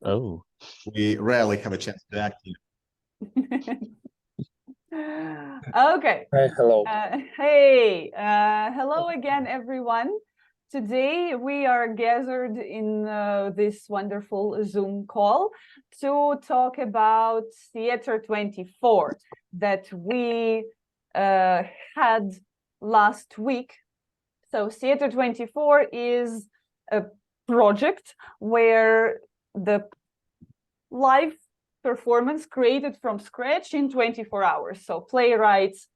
Oh, We rarely have a chance to act. Okay. hi, hello. Hey, hello again, everyone. Today we are gathered in this wonderful Zoom call to talk about Theatre 24 that we had last week. So Theatre 24 is a project where the live performance created from scratch in 24 hours. So playwrights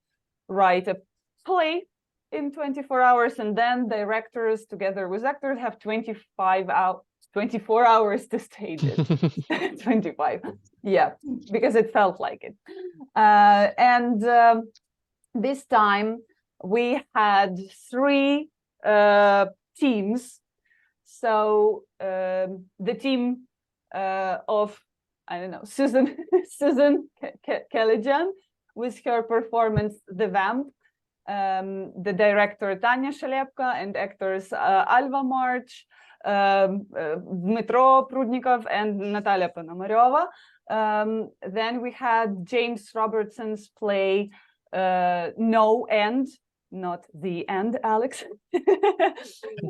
write a play in 24 hours, and then directors together with actors have 24 hours to stage it. 25, yeah, because it felt like it. This time we had three teams. So the team of, I don't know, Susan Kalijan with her performance The Vamp, the director Tanya Shalepka and actors Alva March, Dmitro Prudnikov and Natalia Ponomaryova. Then we had James Robertson's play No End, not the end, Alex,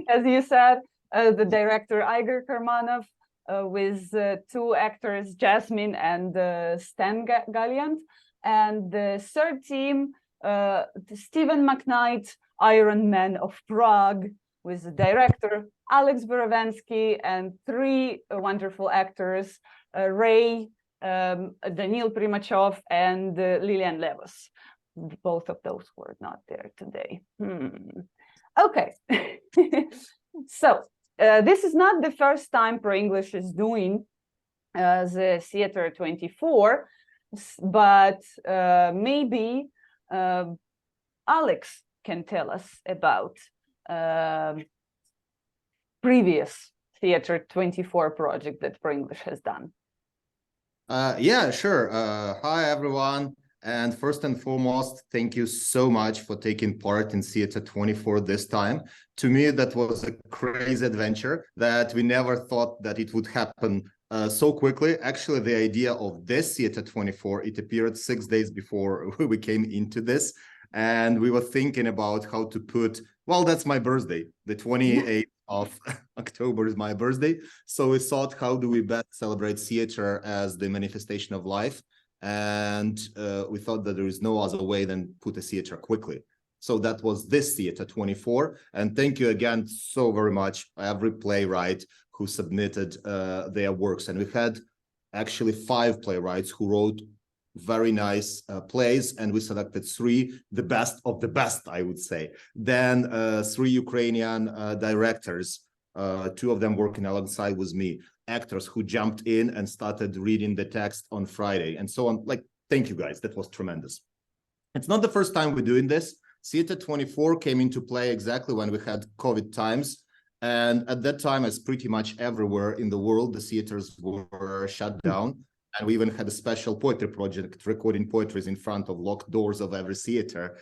as you said, the director Igor Karmanov, with two actors, Jasmine and Stan Galliant, and the third team, Stephen McKnight, Iron Man of Prague, with the director Alex Borovensky and three wonderful actors, Ray, Daniil Primachov, and Lilian Levos. Both of those were not there today. Okay, so this is not the first time ProEnglish is doing the Theatre 24, but maybe Alex can tell us about previous Theatre 24 project that ProEnglish has done. Yeah, sure. Hi, everyone. And first and foremost, thank you so much for taking part in Theatre 24 this time. To me, that was a crazy adventure that we never thought that it would happen so quickly. Actually, the idea of this Theatre 24, it appeared 6 days before we came into this. And we were thinking about how to put, well, that's my birthday. The 28th of October is my birthday. So we thought, how do we best celebrate theater as the manifestation of life? And we thought that there is no other way than put a theater quickly. So that was this Theatre 24. And thank you again so very much, every playwright who submitted their works. And we had actually 5 playwrights who wrote very nice plays, and we selected 3, the best of the best, I would say. Then 3 Ukrainian directors, 2 of them working alongside with me, actors who jumped in and started reading the text on Friday and so on. Like, thank you guys, that was tremendous. It's not the first time we're doing this. Theatre 24 came into play exactly when we had COVID times. And at that time, as pretty much everywhere in the world, the theaters were shut down. And we even had a special poetry project, recording poetries in front of locked doors of every theater,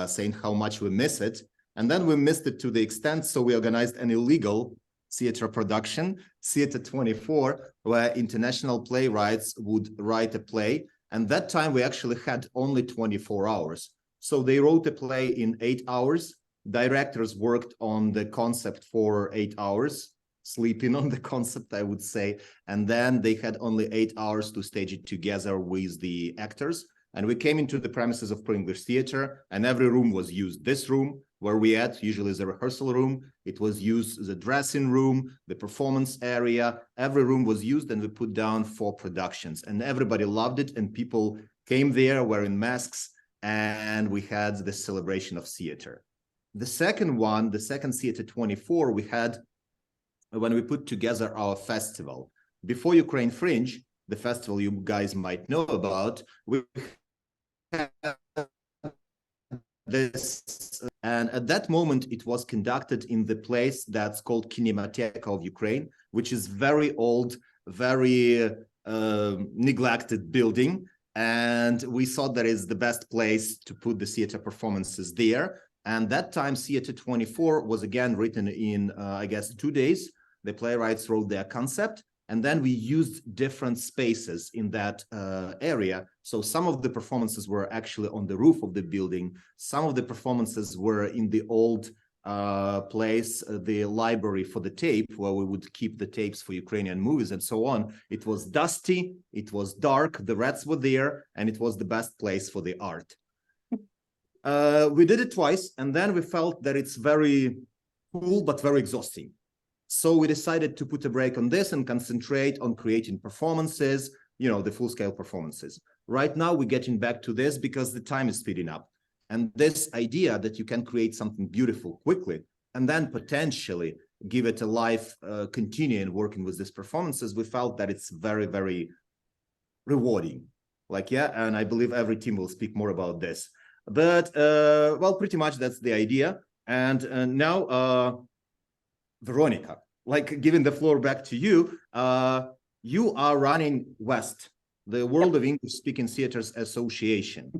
saying how much we miss it. And then we missed it to the extent, so we organized an illegal theater production, Theatre 24, where international playwrights would write a play. And that time we actually had only 24 hours. So they wrote a play in 8 hours. Directors worked on the concept for 8 hours, sleeping on the concept, I would say. And then they had only 8 hours to stage it together with the actors. And we came into the premises of ProEnglish Theatre, and every room was used. This room, where we at, usually is a rehearsal room. It was used as a dressing room, the performance area. Every room was used, and we put down 4 productions. And everybody loved it, and people came there wearing masks, and we had the celebration of theater. The second one, the second Theatre 24, we had when we put together our festival. Before Ukraine Fringe, the festival you guys might know about, we had this, and at that moment it was conducted in the place that's called Kinemateca of Ukraine, which is very old, very neglected building, and we thought that is the best place to put the theater performances there. And that time Theatre 24 was again written in I guess 2 days. The playwrights wrote their concept, And then we used different spaces in that area. So some of the performances were actually on the roof of the building. Some of the performances were in the old place, the library for the tape, where we would keep the tapes for Ukrainian movies and so on. It was dusty, it was dark, the rats were there, and it was the best place for the art. We did it twice, and then we felt that it's very cool, but very exhausting. So we decided to put a break on this and concentrate on creating performances, you know, the full-scale performances. Right now, we're getting back to this because the time is speeding up. And this idea that you can create something beautiful quickly and then potentially give it a life, continuing working with these performances, we felt that it's very, very rewarding. Like, yeah, and I believe every team will speak more about this. But, well, pretty much that's the idea. And now, Veronica, like giving the floor back to you, you are running WEST, the World of English-Speaking Theaters Association.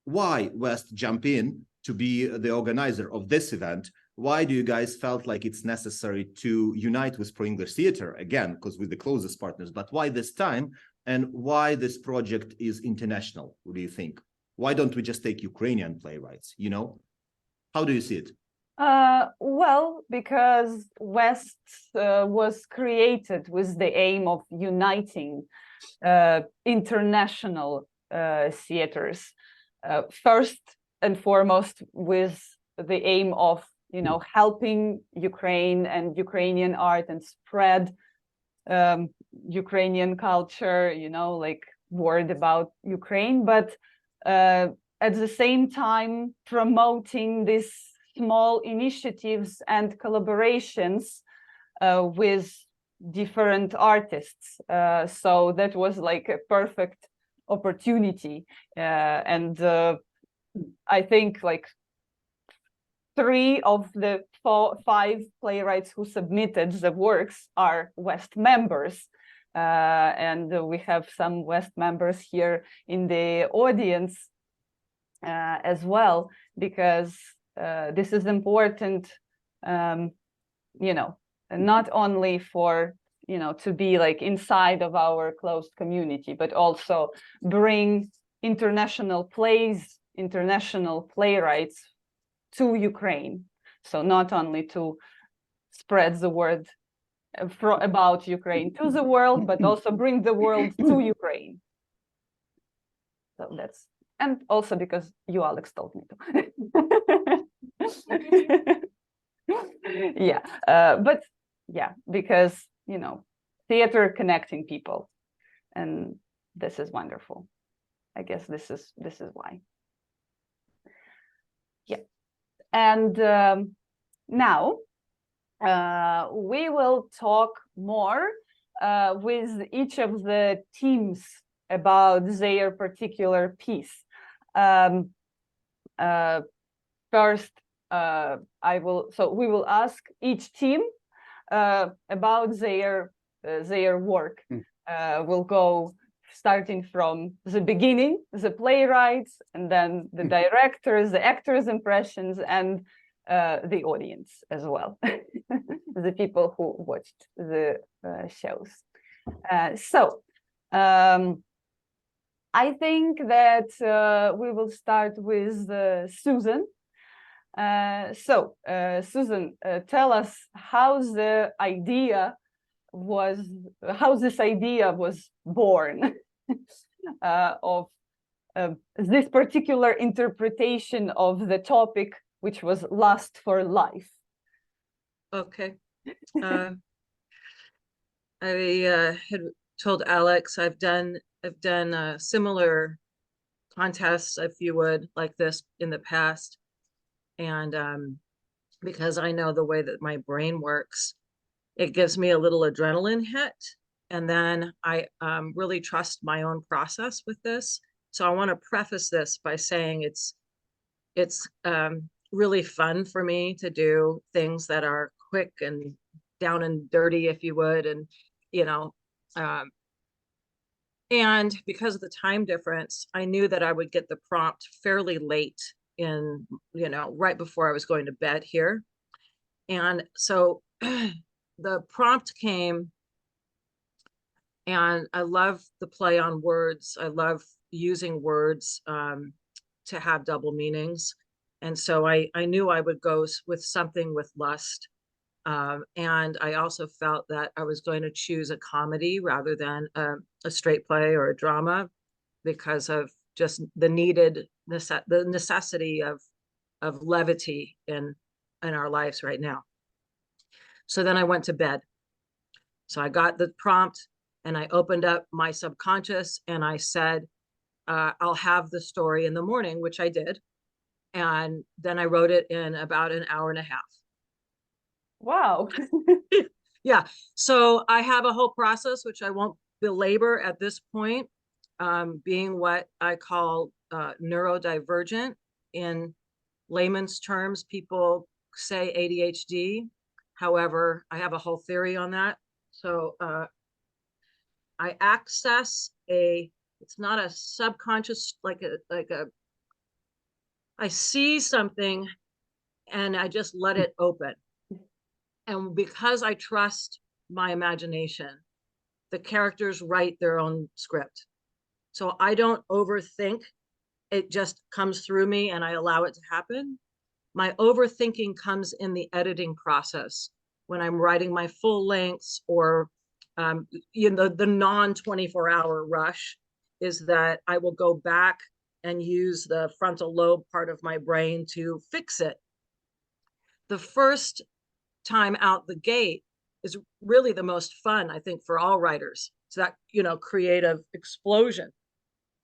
Why WEST jump in to be the organizer of this event? Why do you guys felt like it's necessary to unite with ProEnglish Theatre again, because we're the closest partners, but why this time? And why this project is international? What do you think? Why don't we just take Ukrainian playwrights, you know? How do you see it? Well, because WEST was created with the aim of uniting international theaters. First and foremost, with the aim of, you know, helping Ukraine and Ukrainian art and spread Ukrainian culture, you know, like word about Ukraine, but at the same time promoting these small initiatives and collaborations with different artists. So that was like a perfect opportunity. And I think like 3 of the 5 playwrights who submitted the works are WEST members. And we have some WEST members here in the audience as well, because this is important, you know, not only for, you know, to be like inside of our closed community, but also bring international plays, international playwrights to Ukraine. So not only to spread the word about Ukraine to the world, but also bring the world to Ukraine. So that's, and also because you, Alex, told me to. Yeah, but yeah, because, you know, theater connecting people, and this is wonderful. I guess this is why. Yeah, and now we will talk more with each of the teams about their particular piece. First, we will ask each team about their work. We'll go starting from the beginning, the playwrights, and then the directors, the actors' impressions, and the audience as well, the people who watched the shows. I think that we will start with Susan. Susan, tell us how this idea was born of this particular interpretation of the topic, which was lust for life. Okay. I had told Alex I've done similar contests, if you would, like this in the past. And because I know the way that my brain works, it gives me a little adrenaline hit. And then I really trust my own process with this. So I want to preface this by saying it's really fun for me to do things that are quick and down and dirty, if you would. And, you know, and because of the time difference, I knew that I would get the prompt fairly late in, you know, right before I was going to bed here. And so the prompt came And I love the play on words. I love using words to have double meanings. And so I knew I would go with something with lust. And I also felt that I was going to choose a comedy rather than a straight play or a drama because of just the necessity of levity in our lives right now. So then I went to bed. So I got the prompt and I opened up my subconscious and I said, I'll have the story in the morning, which I did. And then I wrote it in about an hour and a half. Wow. Yeah. So I have a whole process, which I won't belabor at this point, being what I call neurodivergent. In layman's terms, people say ADHD. However, I have a whole theory on that. So I access it's not a subconscious, I see something and I just let it open. And because I trust my imagination, the characters write their own script. So I don't overthink. It just comes through me and I allow it to happen. My overthinking comes in the editing process when I'm writing my full lengths or the non 24-hour rush is that I will go back and use the frontal lobe part of my brain to fix it. The first time out the gate is really the most fun, I think, for all writers. It's that, creative explosion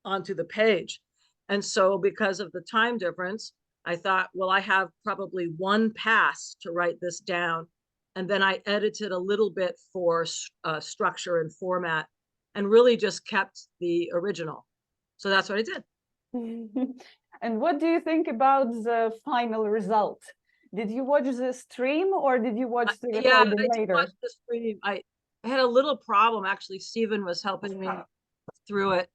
onto the page. And so because of the time difference, I thought, well, I have probably one pass to write this down. And then I edited a little bit for structure and format and really just kept the original. So that's what I did. And what do you think about the final result? Did you watch the stream or did you watch the recording I later? did watch the stream. I had a little problem, actually. Stephen was helping me through it,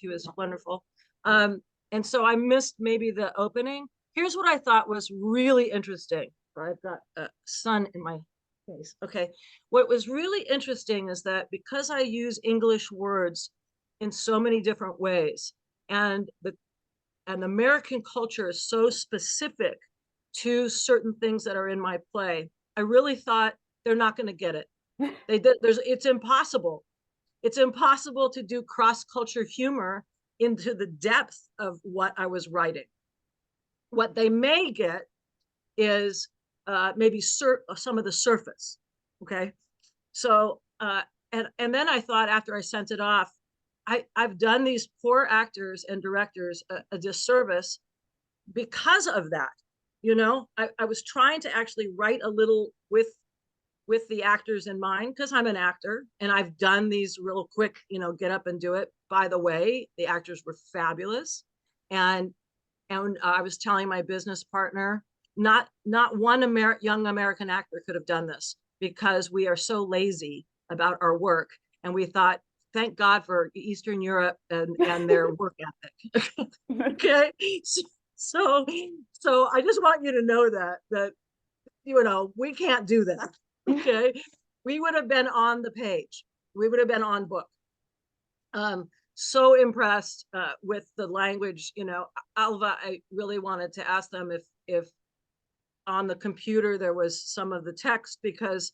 he was wonderful. And so I missed maybe the opening. Here's what I thought was really interesting. I've got a sun in my face. Okay. What was really interesting is that because I use English words in so many different ways, and American culture is so specific to certain things that are in my play, I really thought they're not going to get it. It's impossible. It's impossible to do cross-culture humor into the depth of what I was writing. What they may get is maybe some of the surface. Okay. So, and then I thought after I sent it off, I've done these poor actors and directors a disservice because of that. I was trying to actually write a little with the actors in mind because I'm an actor and I've done these real quick, get up and do it. By the way, the actors were fabulous. And I was telling my business partner, not one young American actor could have done this because we are so lazy about our work. And we thought, thank God for Eastern Europe and their work ethic. Okay. So I just want you to know that we can't do that. Okay. We would have been on the page. We would have been on book. So impressed with the language. Alva, I really wanted to ask them if on the computer there was some of the text because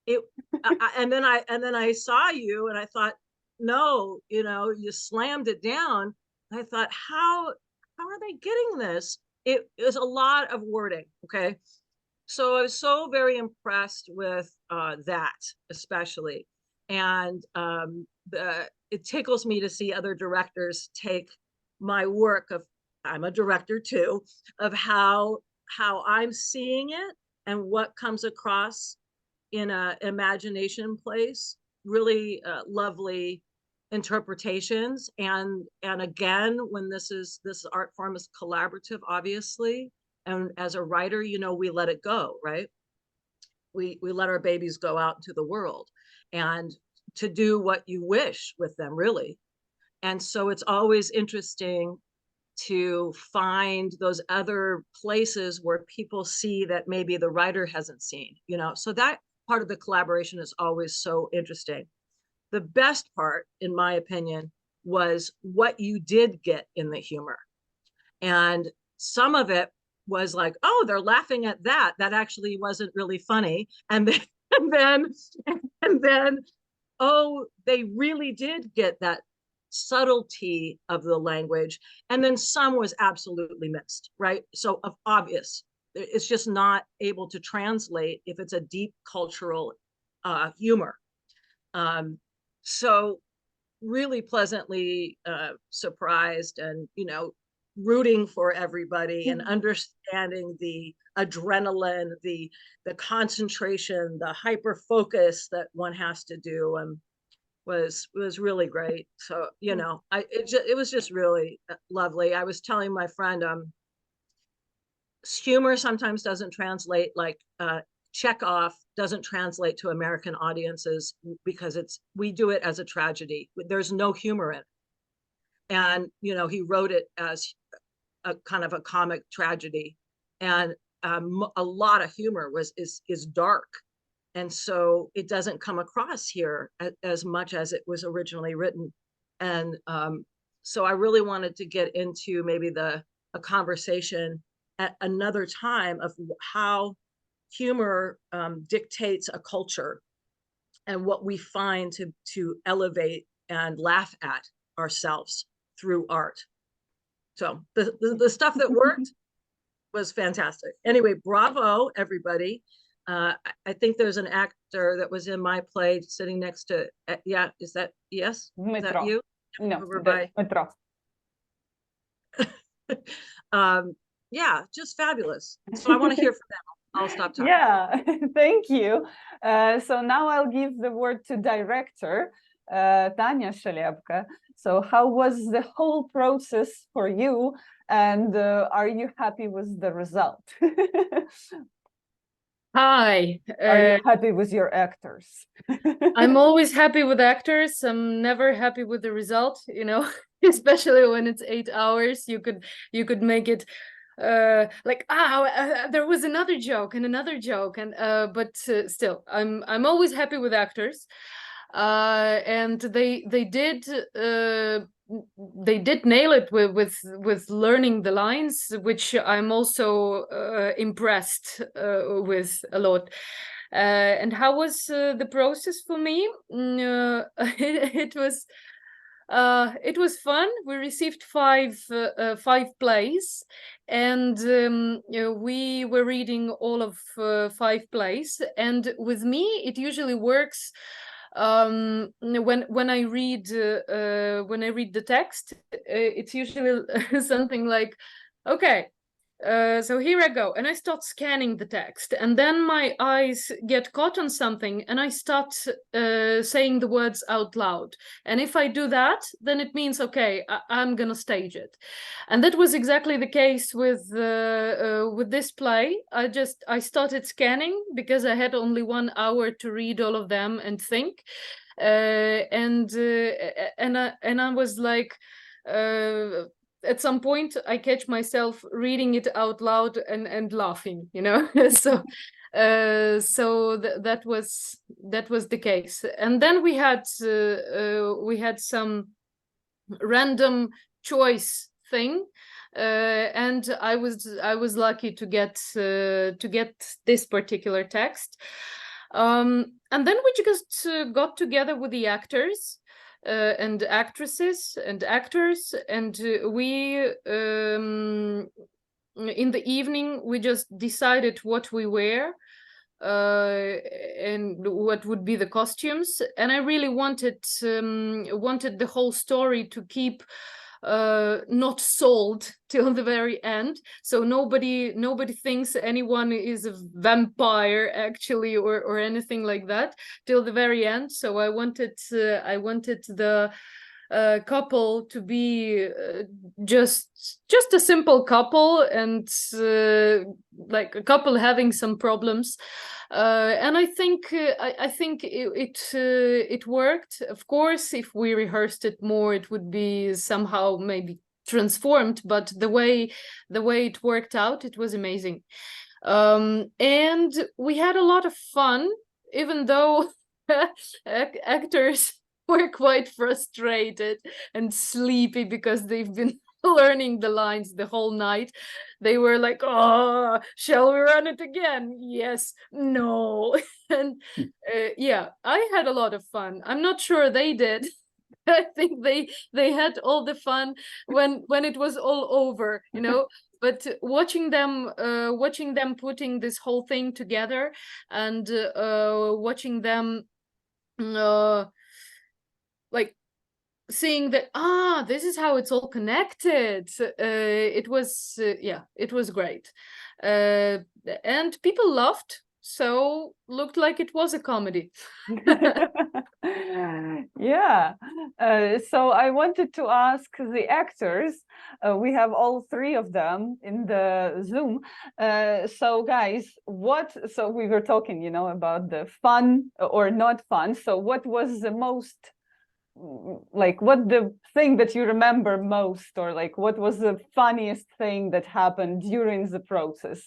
and then I saw you and I thought, no, you slammed it down. I thought, how are they getting this? It is a lot of wording. Okay. So I was so very impressed with that, especially. And it tickles me to see other directors take my work I'm a director too, of how I'm seeing it and what comes across in a imagination place. Really lovely interpretations. And again, when this art form is collaborative, obviously. And as a writer, we let it go, right? We let our babies go out into the world and to do what you wish with them, really. And so it's always interesting to find those other places where people see that maybe the writer hasn't seen, so that part of the collaboration is always so interesting. the best part, in my opinion, was what you did get in the humor. And some of it was like, oh, they're laughing at that. That actually wasn't really funny. And then, and then, and then, oh, they really did get that subtlety of the language. And then some was absolutely missed, right? So obvious, it's just not able to translate if it's a deep cultural humor. So really pleasantly surprised, and rooting for everybody and understanding the adrenaline, the concentration, the hyper focus that one has to do, was really great. So it was just really lovely. I was telling my friend, humor sometimes doesn't translate, like Chekhov doesn't translate to American audiences because we do it as a tragedy. There's no humor in it. And he wrote it as a kind of a comic tragedy, and a lot of humor is dark, and so it doesn't come across here as much as it was originally written. And so I really wanted to get into maybe a conversation at another time of how humor dictates a culture and what we find to elevate and laugh at ourselves through art. So the stuff that worked was fantastic. Anyway, bravo, everybody. I think there's an actor that was in my play sitting next to, yeah, is that, yes? Is that you? No, Over by Metro. Yeah, just fabulous. So I want to hear from them. I'll stop talking. Yeah, thank you. So now I'll give the word to director Tanya Shalebka. So how was the whole process for you, and are you happy with the result? Hi. Are you happy with your actors? I'm always happy with actors. I'm never happy with the result, especially when it's 8 hours. You could make it like there was another joke and another joke, and but still I'm always happy with actors. And they did nail it with learning the lines, which I'm also impressed with a lot. And how was the process for me? It was fun. We received five plays, and we were reading all of 5 plays. And with me, it usually works when I read the text. It's usually something like, okay, so here I go, and I start scanning the text, and then my eyes get caught on something, and I start saying the words out loud. And if I do that, then it means, okay, I'm gonna stage it. And that was exactly the case with this play. I started scanning because I had only 1 hour to read all of them and think, and I was like, at some point I catch myself reading it out loud and laughing, so that was the case. And then we had some random choice thing, and I was lucky to get this particular text, and then we just got together with the actors and actresses and actors, and we in the evening we just decided what we wear and what would be the costumes. And I really wanted the whole story to keep not sold till the very end, so nobody thinks anyone is a vampire actually, or anything like that till the very end. So I wanted the couple to be just a simple couple, and like a couple having some problems, and I think it worked. Of course, if we rehearsed it more, it would be somehow maybe transformed, but the way it worked out, it was amazing. And we had a lot of fun, even though actors were quite frustrated and sleepy because they've been learning the lines the whole night. They were like, oh, shall we run it again? Yes, no. And yeah, I had a lot of fun. I'm not sure they did. I think they had all the fun when it was all over, you know. But watching them putting this whole thing together, and watching them like seeing that this is how it's all connected, it was yeah, it was great, and people laughed, so looked like it was a comedy. Yeah. So I wanted to ask the actors. We have all three of them in the Zoom. So guys, so we were talking, you know, about the fun or not fun. So what was the most, like, what the thing that you remember most, or like what was the funniest thing that happened during the process?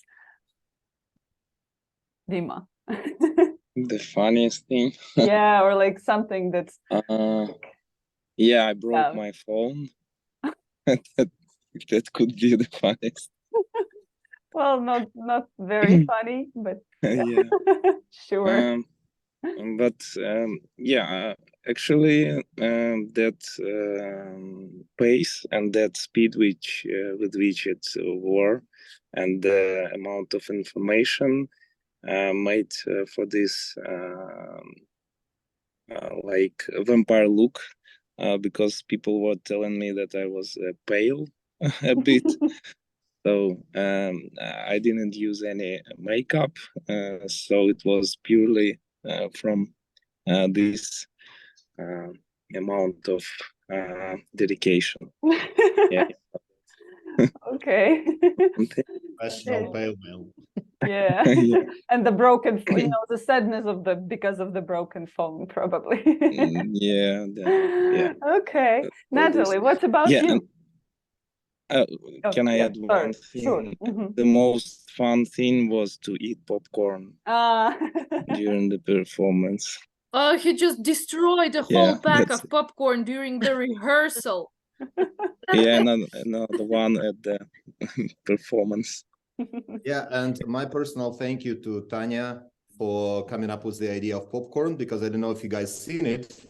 Dima. The funniest thing. Yeah, or like something that's Yeah, I broke Yeah. my phone. That could be the funniest. well, not very funny, but Yeah. sure. But yeah, actually, that pace and that speed with which it wore, and the amount of information made for this like vampire look, because people were telling me that I was pale a bit. So I didn't use any makeup, so it was purely from this amount of dedication. Yeah. Okay. Professional pale male. Yeah. Yeah. And the broken, you know, the sadness of because of the broken phone, probably. Yeah. Yeah. Okay. For Natalie, this. what about Yeah. you? Oh, Can I yeah, add sorry. one Sure. thing? Mhm. The most fun thing was to eat popcorn during the performance. Oh, he just destroyed a Yeah, whole pack that's of popcorn during the rehearsal. yeah, another one at the performance. Yeah, and my personal thank you to Tanya for coming up with the idea of popcorn, because I don't know if you guys seen it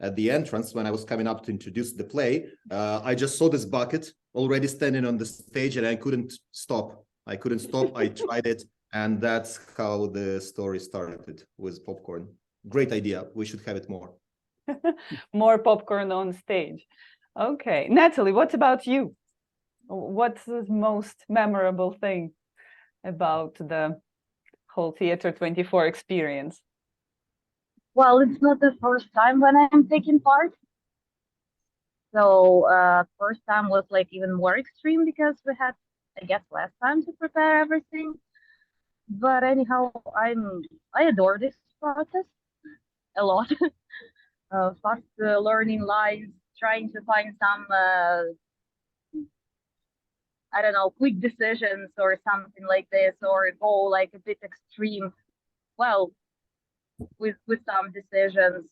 at the entrance when I was coming up to introduce the play. I just saw this bucket already standing on the stage and I couldn't stop. I tried it, and that's how the story started, with popcorn. Great idea. We should have it more. More popcorn on stage. Okay. Natalie, what about you? What's the most memorable thing about the whole Theatre 24 experience? Well, it's not the first time when I'm taking part. So first time was like even more extreme because we had, I guess, less time to prepare everything. But anyhow, I adore this process a lot. Fast learning lines, trying to find some I don't know, quick decisions or something like this, or go like a bit extreme. Well, with some decisions.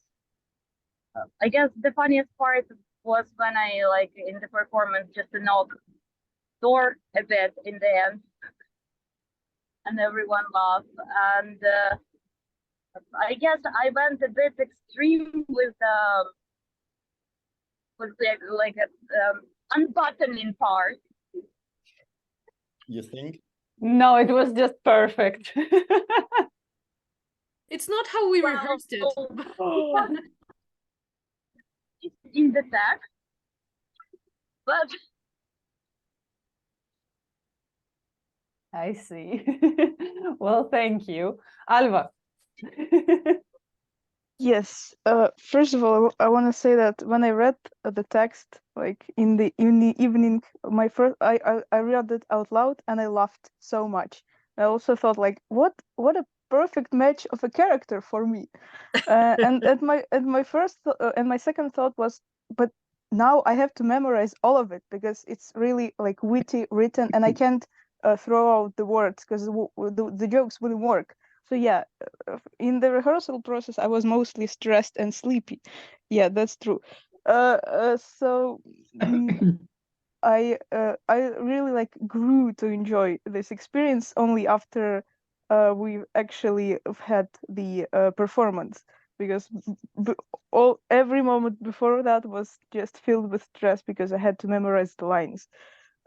I guess the funniest part was when I like in the performance just to knock door a bit in the end, and everyone laughed. And I guess I went a bit extreme with like a unbuttoning part. You think? No, it was just perfect. It's not how we Well, rehearsed it. It's in the text, but I see. Well, thank you. Alva. Yes. First of all, I want to say that when I read the text, like in the evening, I read it out loud and I laughed so much. I also thought like, what a perfect match of a character for me. And my second thought was, but now I have to memorize all of it because it's really like witty written, and I can't throw out the words because the jokes wouldn't work. So yeah, in the rehearsal process, I was mostly stressed and sleepy. Yeah, that's true. So I really like grew to enjoy this experience only after we actually have had the performance, because every moment before that was just filled with stress because I had to memorize the lines.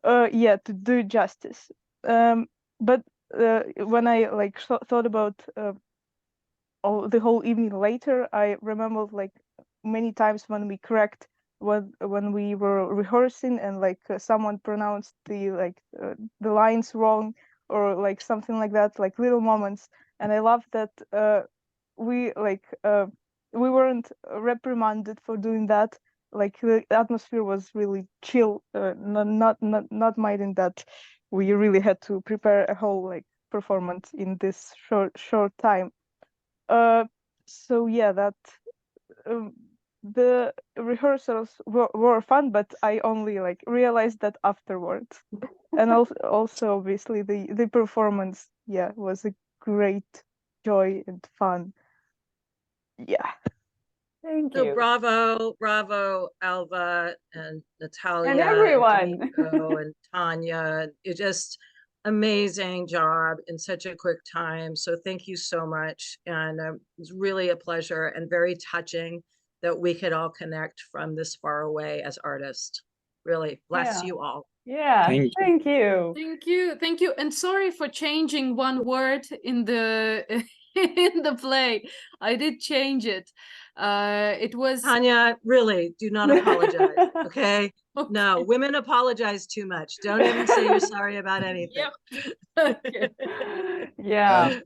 Yeah, to do justice. But when I like thought about the whole evening later, I remembered like many times when we correct when we were rehearsing and like someone pronounced the lines wrong or like something like that, like little moments. And I love that we we weren't reprimanded for doing that. Like the atmosphere was really chill, not minding that we really had to prepare a whole like performance in this short time. So yeah, that um, the rehearsals were fun, but I only like realized that afterwards. And also obviously the performance, yeah, was a great joy and fun. Yeah. Thank So you. bravo, Alva and Natalia And everyone. Domenico and Tanya. It just amazing job in such a quick time. So thank you so much. And it was really a pleasure and very touching that we could all connect from this far away as artists. Really bless Yeah. you all. Yeah, Thank you. thank you. Thank you, and sorry for changing one word in the in the play. I did change it. It was Tanya, really, do not apologize. Okay. okay. No, women apologize too much. Don't even say you're sorry about anything. Yep. Okay. Yeah.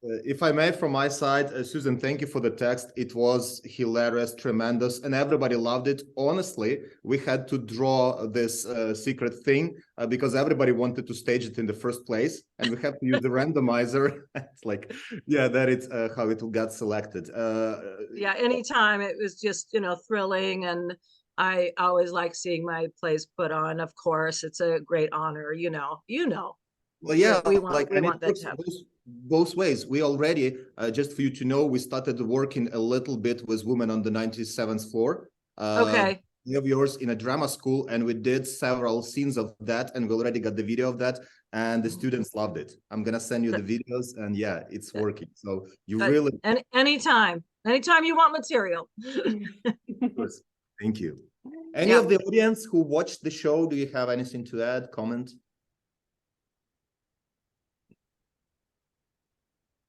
If I may, from my side, Susan, thank you for the text. It was hilarious, tremendous, and everybody loved it. Honestly, we had to draw this secret thing because everybody wanted to stage it in the first place, and we have to use the randomizer. It's like, yeah, that is how it got selected. Yeah, anytime it was just, thrilling, and I always like seeing my plays put on. Of course, it's a great honor, Well, yeah, we want and it that works to happen. both ways. We already, just for you to know, we started working a little bit with Women on the 97th Floor. Okay. Of yours in a drama school, and we did several scenes of that, and we already got the video of that, and the students loved it. I'm gonna send you the videos, and yeah, it's working. So you really, Anytime you want material. thank you. Any Yeah. of the audience who watched the show, do you have anything to add, comment?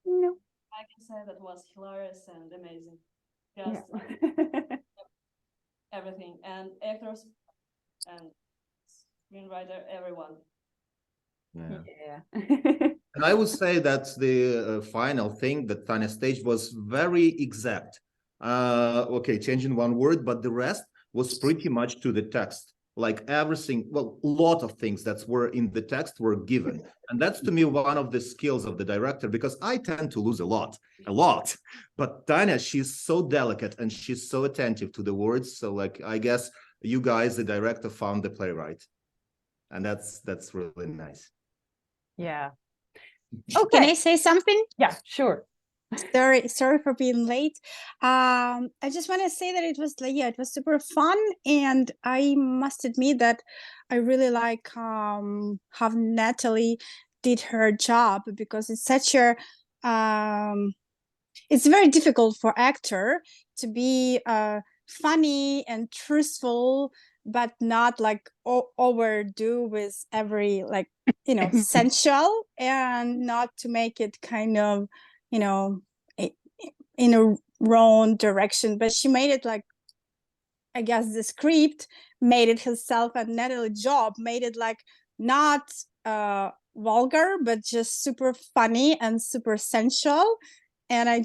No. I can say that was hilarious and amazing. Just Yeah. like everything, and actors and screenwriter, everyone. Yeah. Yeah. And I would say that the final thing that Tanya staged was very exact. Okay, changing one word, but the rest was pretty much to the text. Like everything, well, a lot of things that were in the text were given. And that's to me one of the skills of the director, because I tend to lose a lot. But Tanya, she's so delicate and she's so attentive to the words. So like, I guess you guys, the director, found the playwright. And that's really nice. Yeah. Can I say something? Yeah, sure. Sorry for being late. I just want to say that it was it was super fun, and I must admit that I really like how Natalie did her job, because it's such a it's very difficult for actor to be funny and truthful, but not like overdo with every sensual, and not to make it kind of in a wrong direction. But she made it like, I guess the script made it herself, and Natalie's job made it like not vulgar, but just super funny and super sensual. And I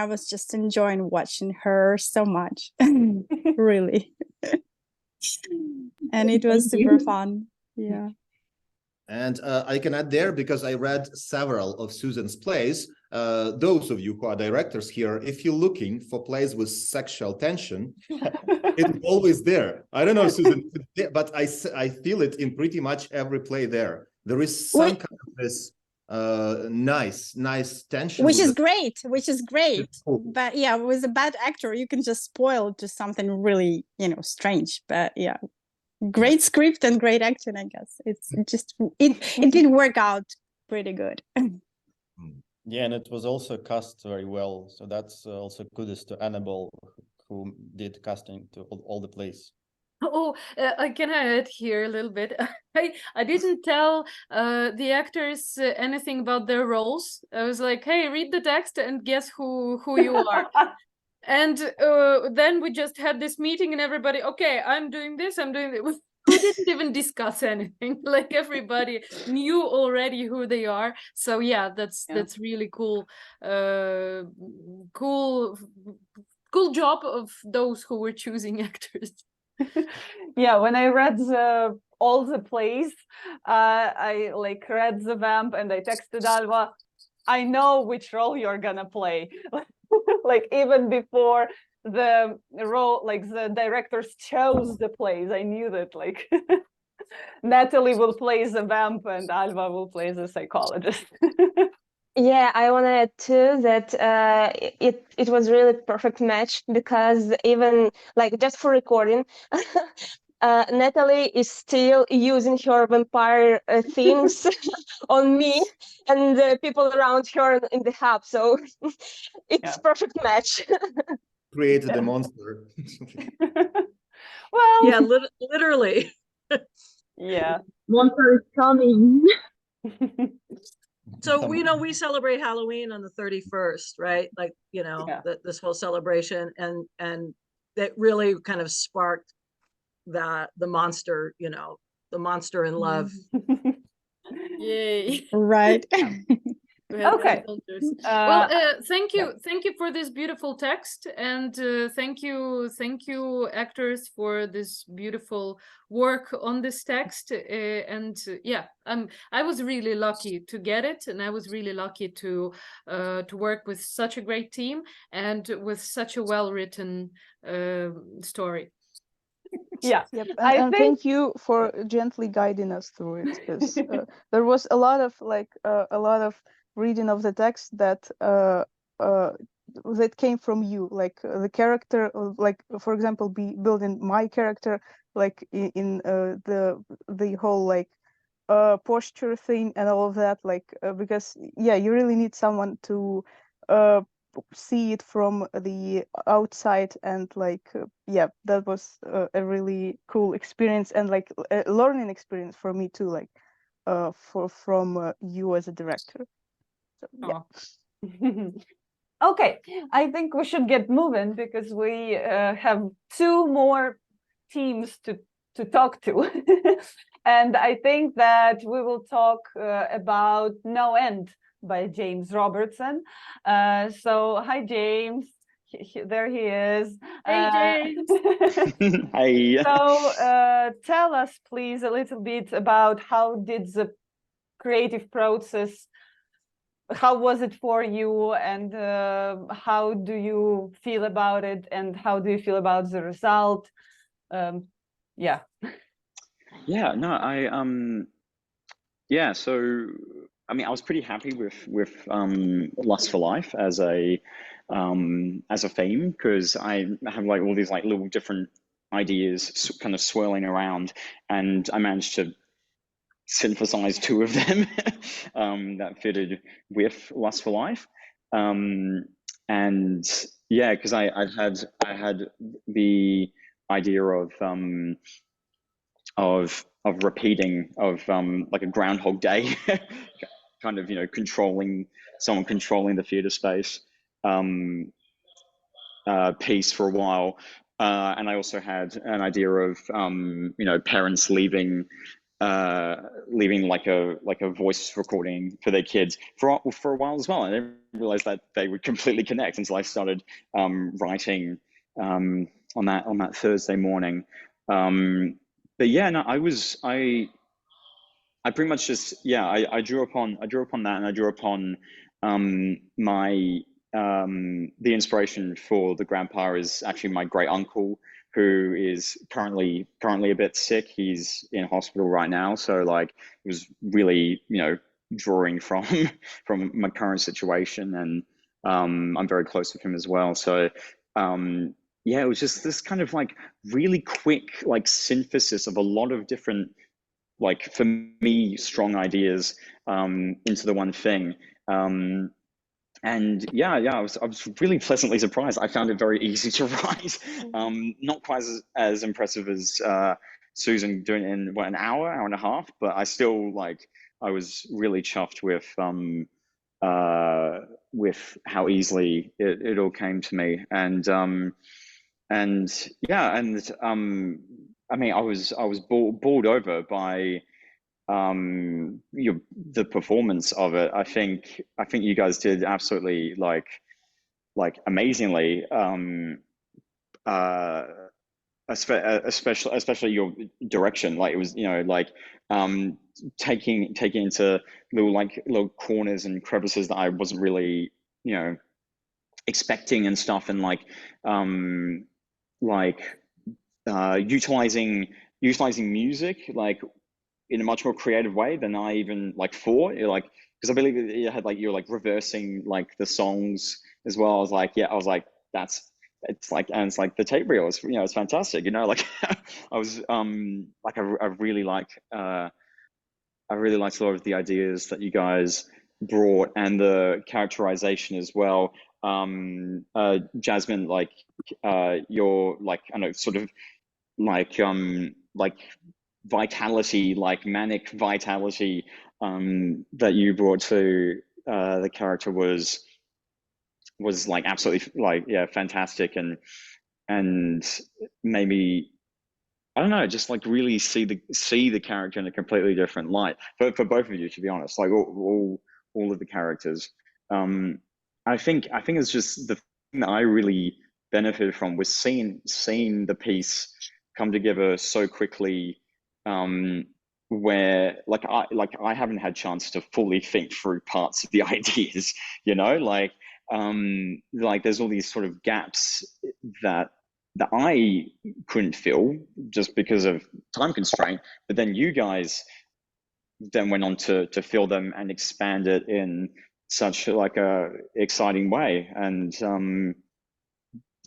was just enjoying watching her so much. Really. And it was super fun. Yeah. And I can add there, because I read several of Susan's plays. Those of you who are directors here, if you're looking for plays with sexual tension, it's always there. I don't know, Susan, but I feel it in pretty much every play there. There is some kind of this nice tension. Which with is it. great, which is great. Cool. But yeah, with a bad actor, you can just spoil just something really, strange. But yeah, great script and great acting, I guess. It did work out pretty good. Yeah, and it was also cast very well. So that's also kudos to Annabelle, who did casting to all the plays. Oh, can I add here a little bit? I didn't tell the actors anything about their roles. I was like, hey, read the text and guess who you are. And then we just had this meeting and everybody, okay, I'm doing this, I'm doing it. We didn't even discuss anything. Like everybody knew already who they are. So yeah, that's really cool. Cool job of those who were choosing actors. Yeah, when I read all the plays, I like read the vamp and I texted Alva, I know which role you're gonna play. Like even before the role, like the directors chose the plays, I knew that like Natalie will play the vamp and Alva will play the psychologist. Yeah, I want to add too that it was really perfect match, because even like just for recording, Natalie is still using her vampire themes on me and the people around her in the hub. So it's perfect match. Created a monster. Well, Yeah, literally. Yeah. Monster is coming. So we celebrate Halloween on the 31st, right? Like, this whole celebration, and that really kind of sparked the monster, the monster in love. Yay. Right. Okay. Well, thank you for this beautiful text, and thank you actors for this beautiful work on this text. I was really lucky to get it, and I was really lucky to work with such a great team and with such a well-written story. Yeah. Yep. And thank you for gently guiding us through it, because there was a lot of reading of the text that came from you, like the character, like for example, building my character, like in the whole like posture thing and all of that, like because you really need someone to see it from the outside, and like that was a really cool experience, and like a learning experience for me too, like from you as a director. So, yeah. Okay, I think we should get moving, because we have two more teams to talk to. And I think that we will talk about No End by James Robertson. So hi, James. There he is. Hey, James. Hi. So tell us, please, a little bit about how did the creative process, how was it for you, and how do you feel about it, and how do you feel about the result? Yeah. Yeah, no, so I mean, I was pretty happy with Lust for Life as a theme, because I have like all these like little different ideas kind of swirling around, and I managed to synthesize two of them that fitted with Lust for Life. And yeah, because I had the idea of repeating, of like a Groundhog Day kind of, controlling the theater space piece for a while, and I also had an idea of parents leaving like a voice recording for their kids for a while as well. I didn't realize that they would completely connect until I started writing on that Thursday morning. But yeah, no, I pretty much just I drew upon that, and I drew upon my the inspiration for the grandpa is actually my great uncle, who is currently a bit sick. He's in hospital right now, so like it was really drawing from from my current situation, and I'm very close with him as well. So yeah, it was just this kind of like really quick like synthesis of a lot of different, like for me, strong ideas into the one thing. And yeah, I was really pleasantly surprised. I found it very easy to write. Not quite as impressive as Susan doing it in what, an hour and a half, but I still I was really chuffed with how easily it all came to me. And yeah, and I mean, I was bowled over by the performance of it. I think you guys did absolutely like amazingly, especially your direction. Like it was, you know, like taking into little corners and crevices that I wasn't really, you know, expecting and stuff, and utilizing music like in a much more creative way than I even thought. Because I believe you had you're reversing the songs as well. I was like, it's like the tape reel is, you know, it's fantastic, you know, I was I really liked a lot of the ideas that you guys brought, and the characterization as well. Jasmine, your I know, sort of vitality, manic vitality that you brought to the character was absolutely fantastic, and maybe, I don't know, just really see the character in a completely different light for both of you, to be honest. All of the characters. I think it's just the thing that I really benefited from was seeing the piece come together so quickly, where I haven't had chance to fully think through parts of the ideas, you know, there's all these sort of gaps that I couldn't fill just because of time constraint, but then you guys then went on to fill them and expand it in such a exciting way, and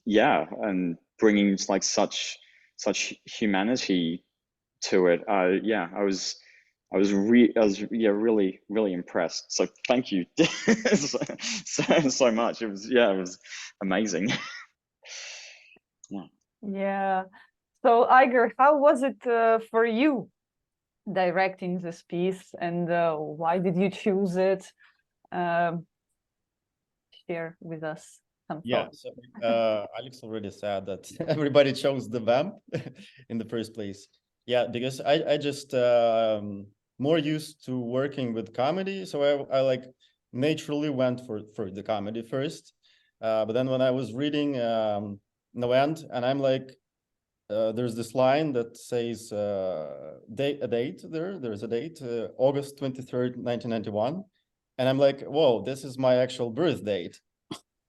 yeah, and bringing such humanity to it. Yeah, I was really impressed. So thank you so much. It was amazing. Yeah. So Iger, how was it for you directing this piece, and why did you choose it? Share with us some thoughts. So Alex already said that everybody chose the vamp in the first place. Yeah, because I just more used to working with comedy, so I naturally went for the comedy first. But then when I was reading No End, and I'm there's this line that says there's a date, August 23rd, 1991, and I'm like, whoa, this is my actual birth date.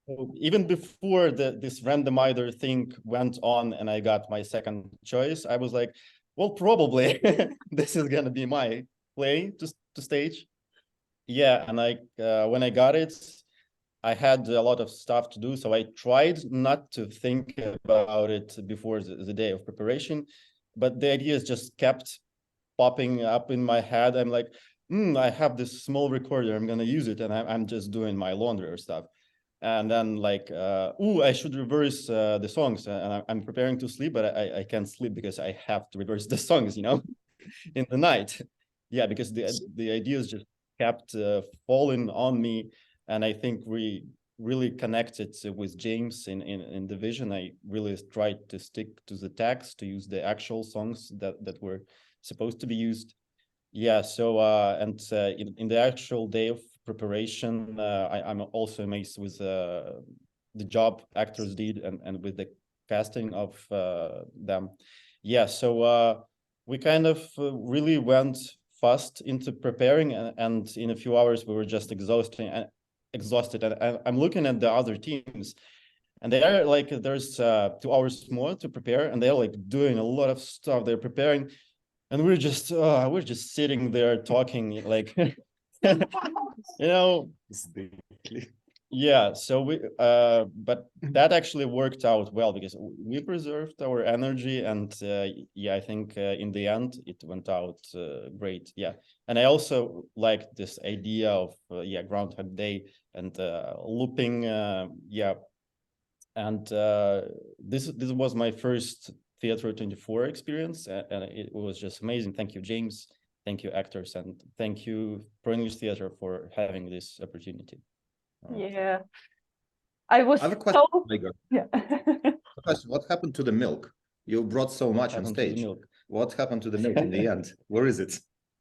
So even before this randomizer thing went on and I got my second choice, I was like, well, probably this is gonna be my play to stage. Yeah, and when I got it, I had a lot of stuff to do, so I tried not to think about it before the day of preparation, but the ideas just kept popping up in my head. I'm like, I have this small recorder, I'm gonna use it, and I'm just doing my laundry or stuff. And then I should reverse the songs, and I'm preparing to sleep, but I can't sleep because I have to reverse the songs, you know, in the night. Yeah, because the ideas just kept falling on me, and I think we really connected with James in the vision. I really tried to stick to the text, to use the actual songs that were supposed to be used. Yeah, so in the actual day of preparation, I'm also amazed with the job actors did and with the casting of them. Yeah, so we kind of really went fast into preparing, and in a few hours we were just exhausted. And I'm looking at the other teams, and they are there's 2 hours more to prepare, and they're doing a lot of stuff. They're preparing, and we're just sitting there talking You know, yeah, so we but that actually worked out well because we preserved our energy, and yeah, I think in the end it went out great. Yeah, and I also liked this idea of yeah, Groundhog Day and looping. Yeah, and this was my first Theatre 24 experience, and it was just amazing. Thank you, James. Thank you, actors, and thank you, ProEnglish Theatre, for having this opportunity. Yeah, I was I have a question, so Igor. yeah. Question, what happened to the milk? You brought so much on Happened to the stage. milk. What happened to the milk in the end? Where is it?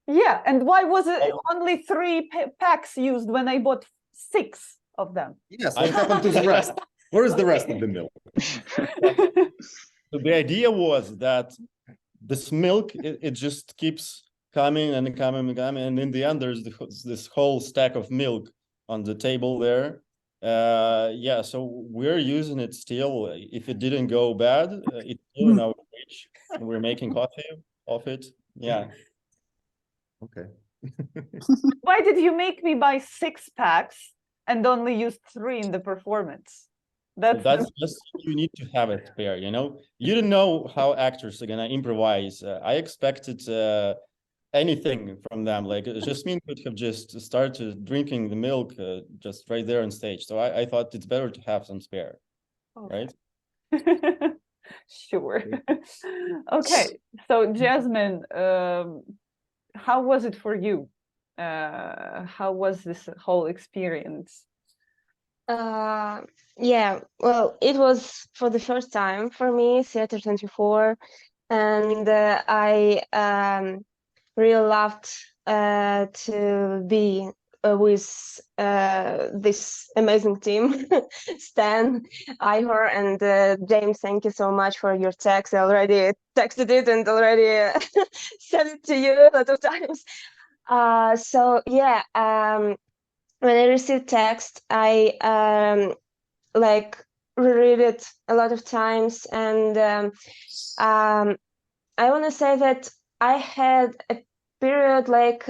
Yeah, and why was it Oh. only 3 packs used when I bought 6 of them? Yes, what happened to the rest? Where is the rest of the milk? So the idea was that this milk, it just keeps coming and coming and coming, and in the end there's this whole stack of milk on the table there. Yeah, so we're using it still. If it didn't go bad, it's still in our fridge, and we're making coffee of it. Yeah. Okay. Why did you make me buy 6 packs and only use 3 in the performance? That's just, you need to have it spare, you know? You don't know how actors are gonna improvise. I expected anything from them. Like Jasmine could have just started drinking the milk just right there on stage. So I thought it's better to have some spare, right? Sure. Okay, so Jasmine, how was it for you? How was this whole experience? Yeah, well, it was for the first time for me, Theatre 24, and I really loved to be with this amazing team, Stan, Ihor, and James. Thank you so much for your text. I already texted it and already sent it to you a lot of times. So yeah, when I received text, I like reread it a lot of times, and I want to say that I had a period like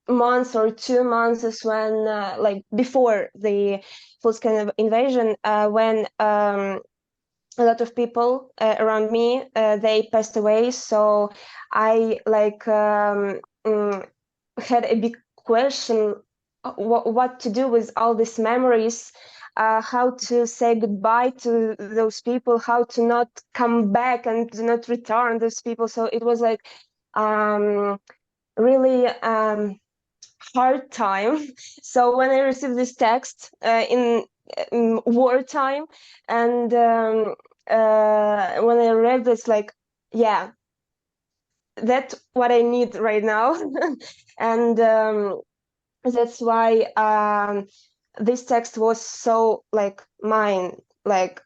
months or 2 months when like before the full-scale invasion, when a lot of people around me they passed away, so I like had a big question what to do with all these memories, how to say goodbye to those people, how to not come back and to not return those people. So it was like really hard time. So when I received this text in wartime, and when I read this, like, yeah, that's what I need right now. And that's why this text was so like mine, like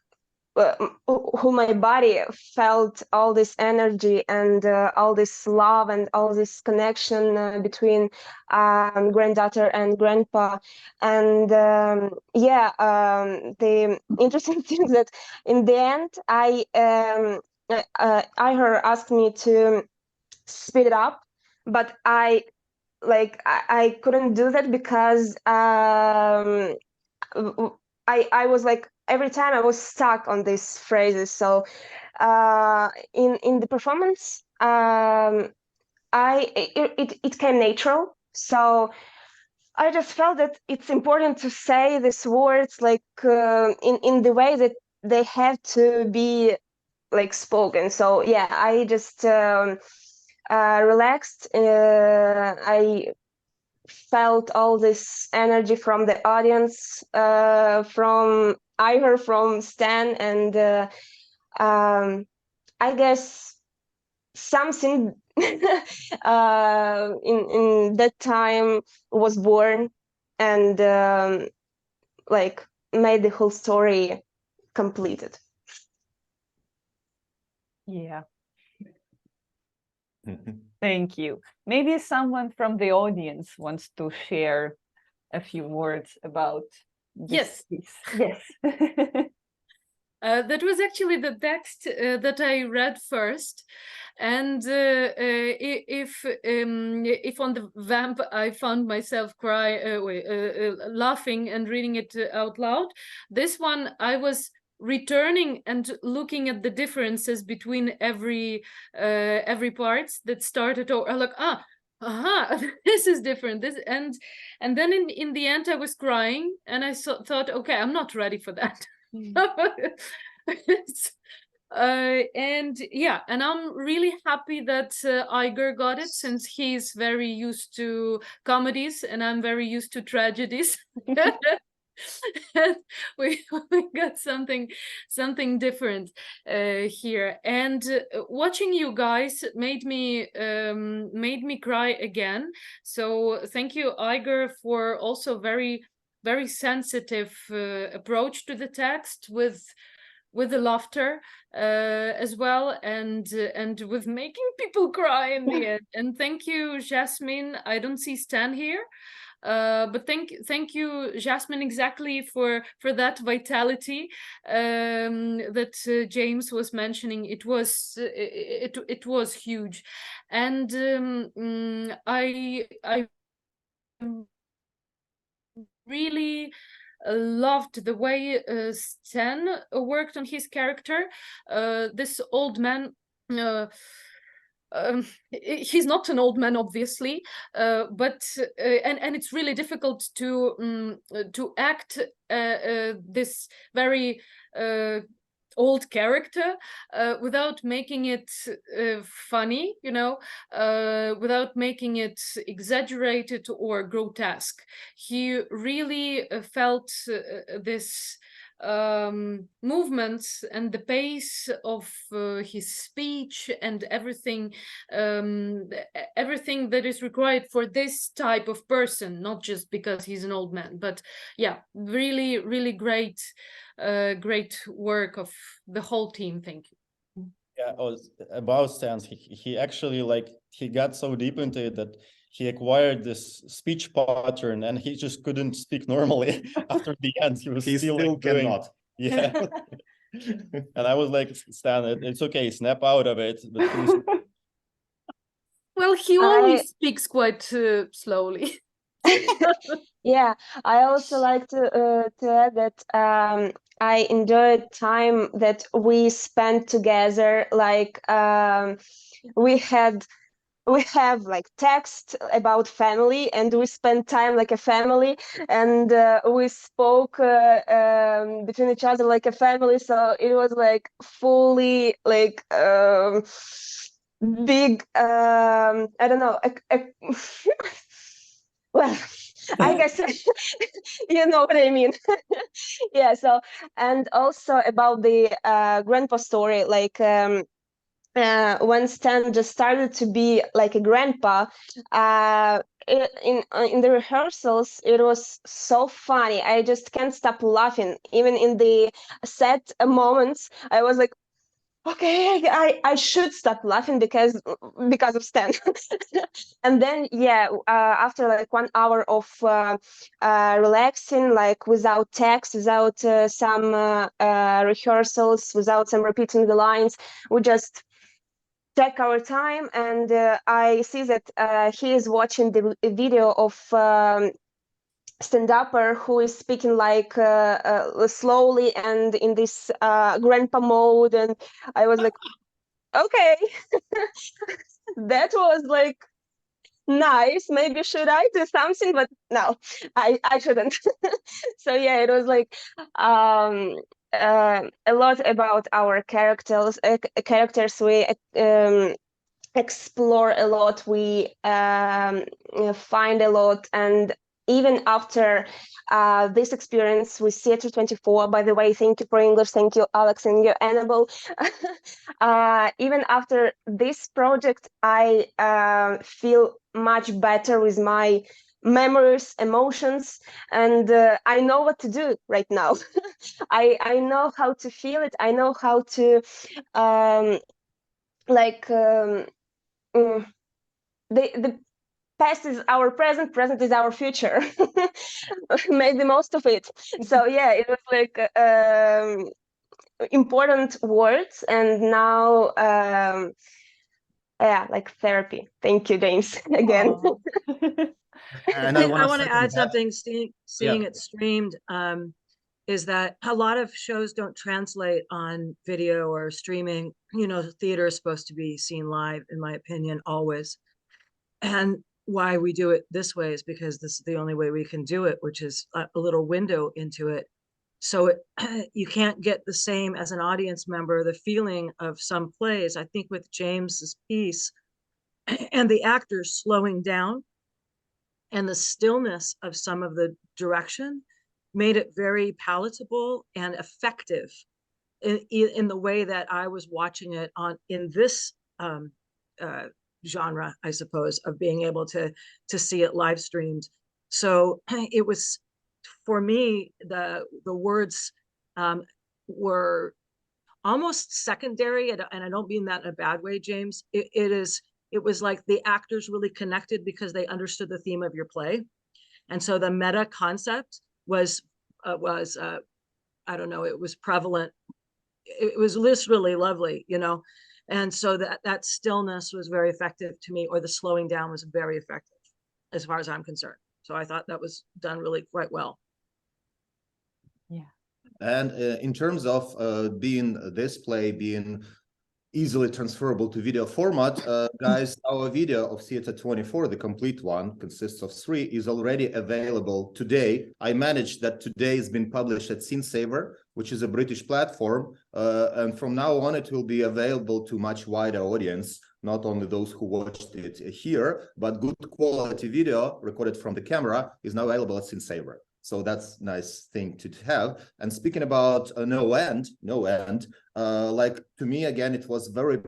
who my body felt all this energy and all this love and all this connection between granddaughter and grandpa. And yeah, the interesting thing that in the end I heard asked me to speed it up, but I couldn't do that because I was like, every time I was stuck on these phrases. So in the performance, it came natural. So I just felt that it's important to say these words like in the way that they have to be like spoken. So yeah, I just relaxed. I felt all this energy from the audience, from Ihor, from Stan, and I guess something in that time was born and like made the whole story completed. Yeah. Thank you. Maybe someone from the audience wants to share a few words about this Yes. piece. Yes. That was actually the text that I read first, and if on the vamp I found myself laughing and reading it out loud, this one I was returning and looking at the differences between every parts that started, or like this is different, this, and then in the end I was crying, and I thought, okay, I'm not ready for that. And yeah, and I'm really happy that Iger got it, since he's very used to comedies and I'm very used to tragedies. And we got something different here, and watching you guys made me cry again. So thank you, Iger, for also very sensitive approach to the text, with the laughter as well, and with making people cry in the end. And thank you, Jasmine. I don't see Stan here, but thank you, Jasmine, exactly for that vitality that James was mentioning. It was huge, and I really loved the way Stan worked on his character. This old man, he's not an old man, obviously, but and it's really difficult to act this very old character without making it funny, you know, without making it exaggerated or grotesque. He really felt this movements and the pace of his speech and everything that is required for this type of person, not just because he's an old man. But yeah, really great work of the whole team. Thank you. Yeah, about Stan, he actually, like, he got so deep into it that he acquired this speech pattern, and he just couldn't speak normally after the end. He still like, cannot. Yeah. And I was like, Stan, it's okay, snap out of it. But please. Well, he always speaks quite slowly. Yeah, I also like to add that I enjoyed time that we spent together. Like we have like text about family, and we spent time like a family, and we spoke between each other like a family. So it was like fully like big. I don't know. Well, I guess you know what I mean. Yeah. So, and also about the grandpa story, like when Stan just started to be like a grandpa, in the rehearsals, it was so funny. I just can't stop laughing. Even in the set moments, I was like, okay, I should stop laughing because of Stan. And then yeah, after like 1 hour of relaxing, like without text, without some rehearsals, without some repeating the lines, we just take our time, and I see that he is watching the video of stand-upper who is speaking like slowly and in this grandpa mode, and I was like, okay, that was like nice. Maybe should I do something? But no, I shouldn't. So yeah, it was like a lot about our characters. We explore a lot. We find a lot, and even after this experience with Theatre 24, by the way, thank you ProEnglish, thank you Alex and you Annabelle. Even after this project, I feel much better with my memories, emotions, and I know what to do right now. I know how to feel it. I know how to the past is our present is our future. Make the most of it. So yeah, it was like important words, and now yeah, like therapy. Thank you, James, again. And I I want to add something, seeing Yeah. it streamed, is that a lot of shows don't translate on video or streaming. You know, theater is supposed to be seen live, in my opinion, always. And why we do it this way is because this is the only way we can do it, which is a little window into it. So you can't get the same as an audience member, the feeling of some plays. I think with James's piece and the actors slowing down and the stillness of some of the direction made it very palatable and effective in the way that I was watching it in this genre, I suppose, of being able to see it live streamed. So it was, for me, the words were almost secondary, and I don't mean that in a bad way, James. It was like the actors really connected because they understood the theme of your play, and so the meta concept was I don't know, it was prevalent. It was just really lovely, you know, and so that stillness was very effective to me, or the slowing down was very effective, as far as I'm concerned. So I thought that was done really quite well. Yeah. And in terms of this play being easily transferable to video format, guys, our video of Theatre 24, the complete one, consists of 3, is already available today. I managed that today has been published at SceneSaver, which is a British platform, and from now on it will be available to much wider audience, not only those who watched it here, but good quality video recorded from the camera is now available at SceneSaver. So that's a nice thing to have. And speaking about no end, like to me, again, it was very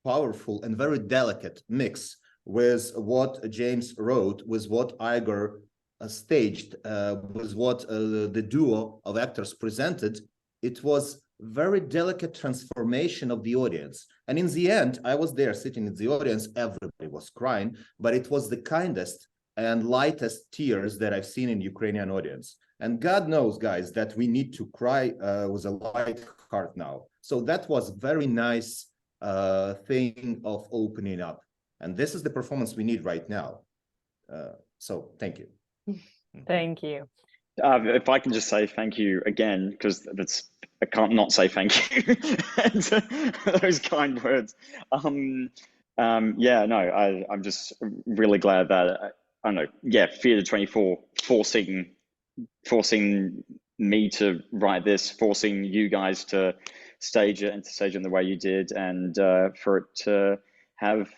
powerful and very delicate mix with what James wrote, with what Igor staged, with what the duo of actors presented. It was very delicate transformation of the audience. And in the end, I was there sitting in the audience, everybody was crying, but it was the kindest and lightest tears that I've seen in Ukrainian audience. And God knows, guys, that we need to cry with a light heart now. So that was very nice thing of opening up. And this is the performance we need right now. So thank you. Thank you. If I can just say thank you again, because I can't not say thank you. Those kind words. Yeah, no, I'm just really glad that I don't know. Yeah, Theatre 24 forcing me to write this, forcing you guys to stage it and to stage it in the way you did, and for it to have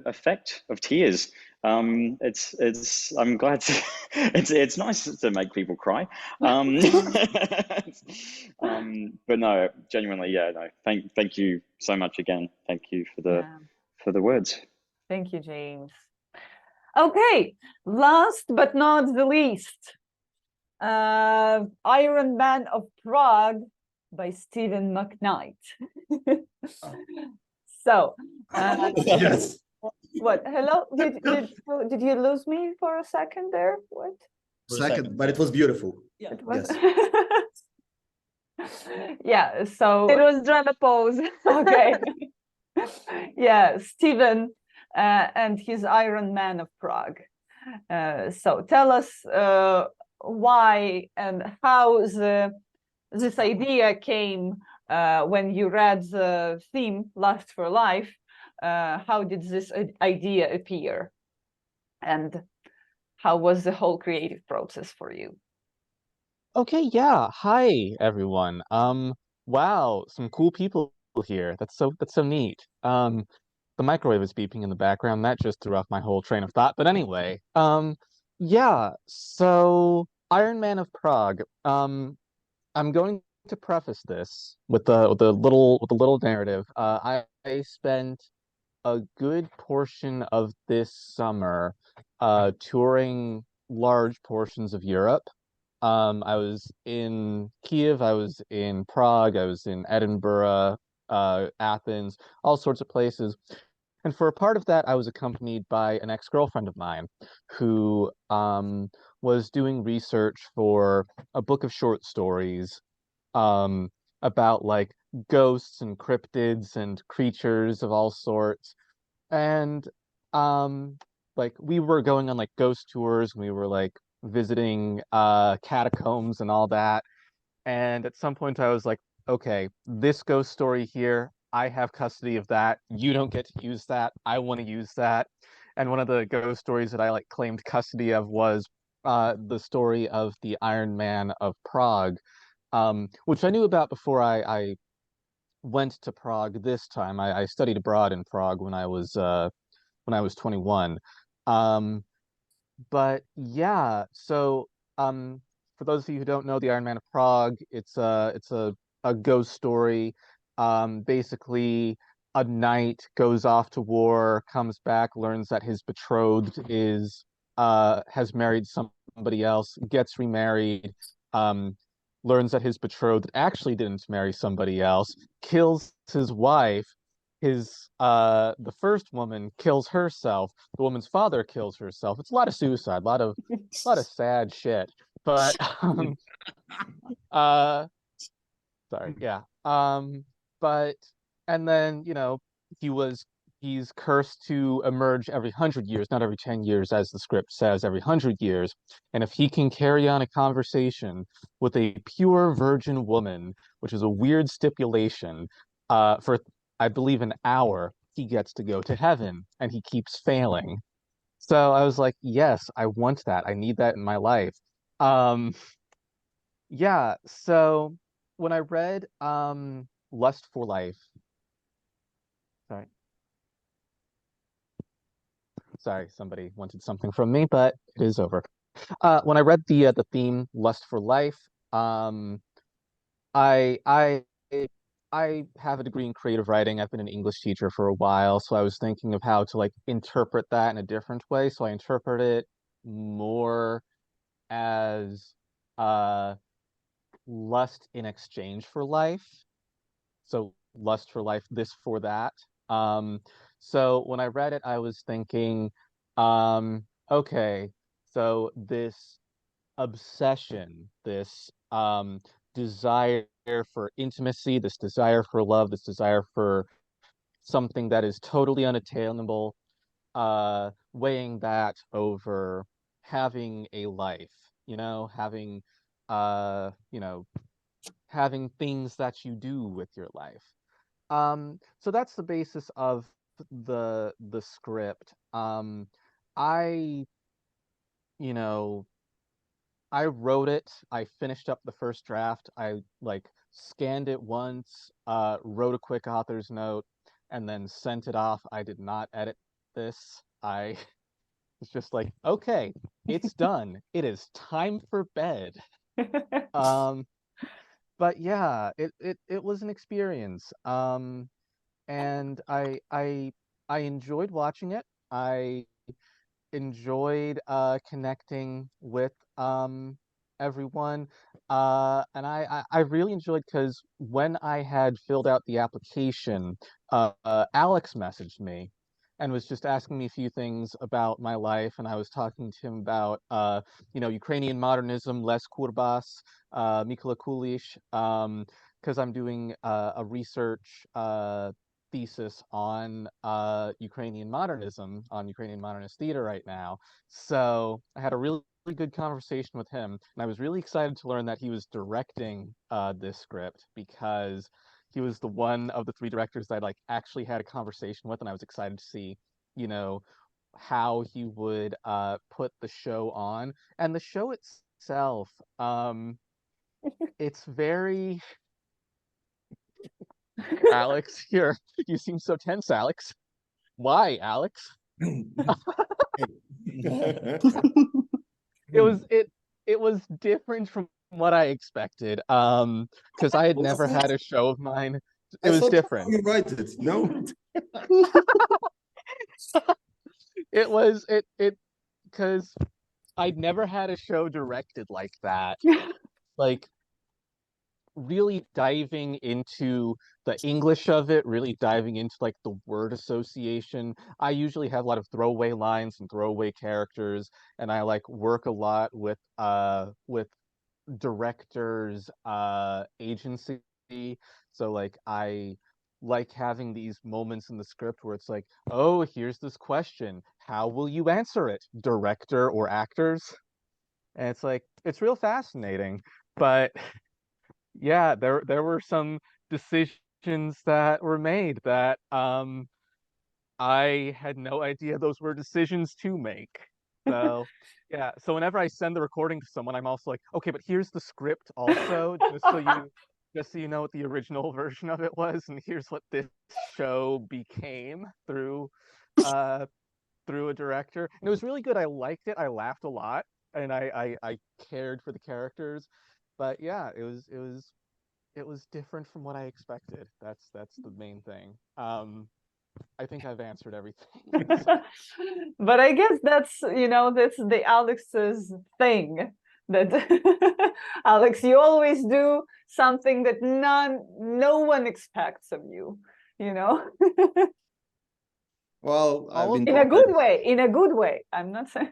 effect of tears. It's I'm glad to, it's nice to make people cry. But no, genuinely, yeah, no, thank you so much again. Thank you for the words. Thank you, James. Okay, last but not the least, Iron Man of Prague by Stephen McKnight. So, yes. What? Hello? Did you lose me for a second there? What? Second, but it was beautiful. Yeah. It was... Yes. Yeah. So it was drama pose. Okay. Yeah, Stephen and his Iron Man of Prague. So tell us why and how this idea came when you read the theme Lust for Life. How did this idea appear, and how was the whole creative process for you? Okay, yeah. Hi, everyone. Wow, some cool people here. That's so neat. The microwave is beeping in the background. That just threw off my whole train of thought. But anyway, yeah. So Iron Man of Prague. I'm going to preface this with the little narrative. I spent a good portion of this summer touring large portions of Europe. I was in Kiev, I was in Prague, I was in Edinburgh, Athens, all sorts of places. And for a part of that, I was accompanied by an ex-girlfriend of mine who was doing research for a book of short stories about like ghosts and cryptids and creatures of all sorts. And like we were going on like ghost tours, and we were like visiting catacombs and all that. And at some point I was like, okay, this ghost story here, I have custody of that. You don't get to use that. I want to use that. And one of the ghost stories that I like claimed custody of was the story of the Iron Man of Prague, which I knew about before I went to Prague this time. I studied abroad in Prague when I was 21. Um, but yeah, so for those of you who don't know the Iron Man of Prague, it's a ghost story. Basically, a knight goes off to war, comes back, learns that his betrothed is has married somebody else, gets remarried, um, learns that his betrothed actually didn't marry somebody else, kills his wife. His the first woman kills herself. The woman's father kills herself. It's a lot of suicide, a lot of sad shit. But uh sorry, yeah. But and then, you know, he's cursed to emerge every 100 years, not every 10 years, as the script says, every 100 years. And if he can carry on a conversation with a pure virgin woman, which is a weird stipulation, for I believe an hour, he gets to go to heaven, and he keeps failing. So I was like, yes, I want that. I need that in my life. Um, yeah, so when I read Lust for Life, sorry, sorry, somebody wanted something from me, but it is over. When I read the theme Lust for Life, um, I I I have a degree in creative writing. I've been an English teacher for a while, so I was thinking of how to like interpret that in a different way. So I interpret it more as uh lust in exchange for life. So lust for life, this for that. Um, so when I read it, I was thinking, okay, so this obsession, this desire for intimacy, this desire for love, this desire for something that is totally unattainable, weighing that over having a life, you know, having things that you do with your life. So that's the basis of the script. I, you know, I wrote it. I finished up the first draft. I like scanned it once, wrote a quick author's note, and then sent it off. I did not edit this. I was just like, okay, it's done. It is time for bed. Um, but yeah, it was an experience. And I enjoyed watching it. I enjoyed connecting with everyone. And I really enjoyed because when I had filled out the application, Alex messaged me and was just asking me a few things about my life, and I was talking to him about Ukrainian modernism, Les Kurbas, Mikola Kulish, because I'm doing a research thesis on Ukrainian modernism, on Ukrainian modernist theater right now. So I had a really good conversation with him, and I was really excited to learn that he was directing this script, because he was the one of the three directors that I like actually had a conversation with, and I was excited to see, you know, how he would put the show on. And the show itself, it's very Alex, you seem so tense, Alex. Why, Alex? It was different from what I expected. Because I had never had a show of mine. It was different. You write it, no? It was because I'd never had a show directed like that. Like really diving into the English of it, really diving into like the word association. I usually have a lot of throwaway lines and throwaway characters, and I like work a lot with directors agency. So like I like having these moments in the script where it's like, oh, here's this question. How will you answer it, director or actors? And it's like, it's real fascinating. But yeah, there were some decisions that were made that I had no idea those were decisions to make. So yeah, so whenever I send the recording to someone, I'm also like, okay, but here's the script also, just so you know what the original version of it was, and here's what this show became uh through a director. And it was really good. I liked it. I laughed a lot, and I cared for the characters. But yeah, it was different from what I expected. That's the main thing. I think I've answered everything. But I guess that's the Alex's thing, that Alex, you always do something that no one expects of you, you know. Well, I've been in a good way. I'm not saying.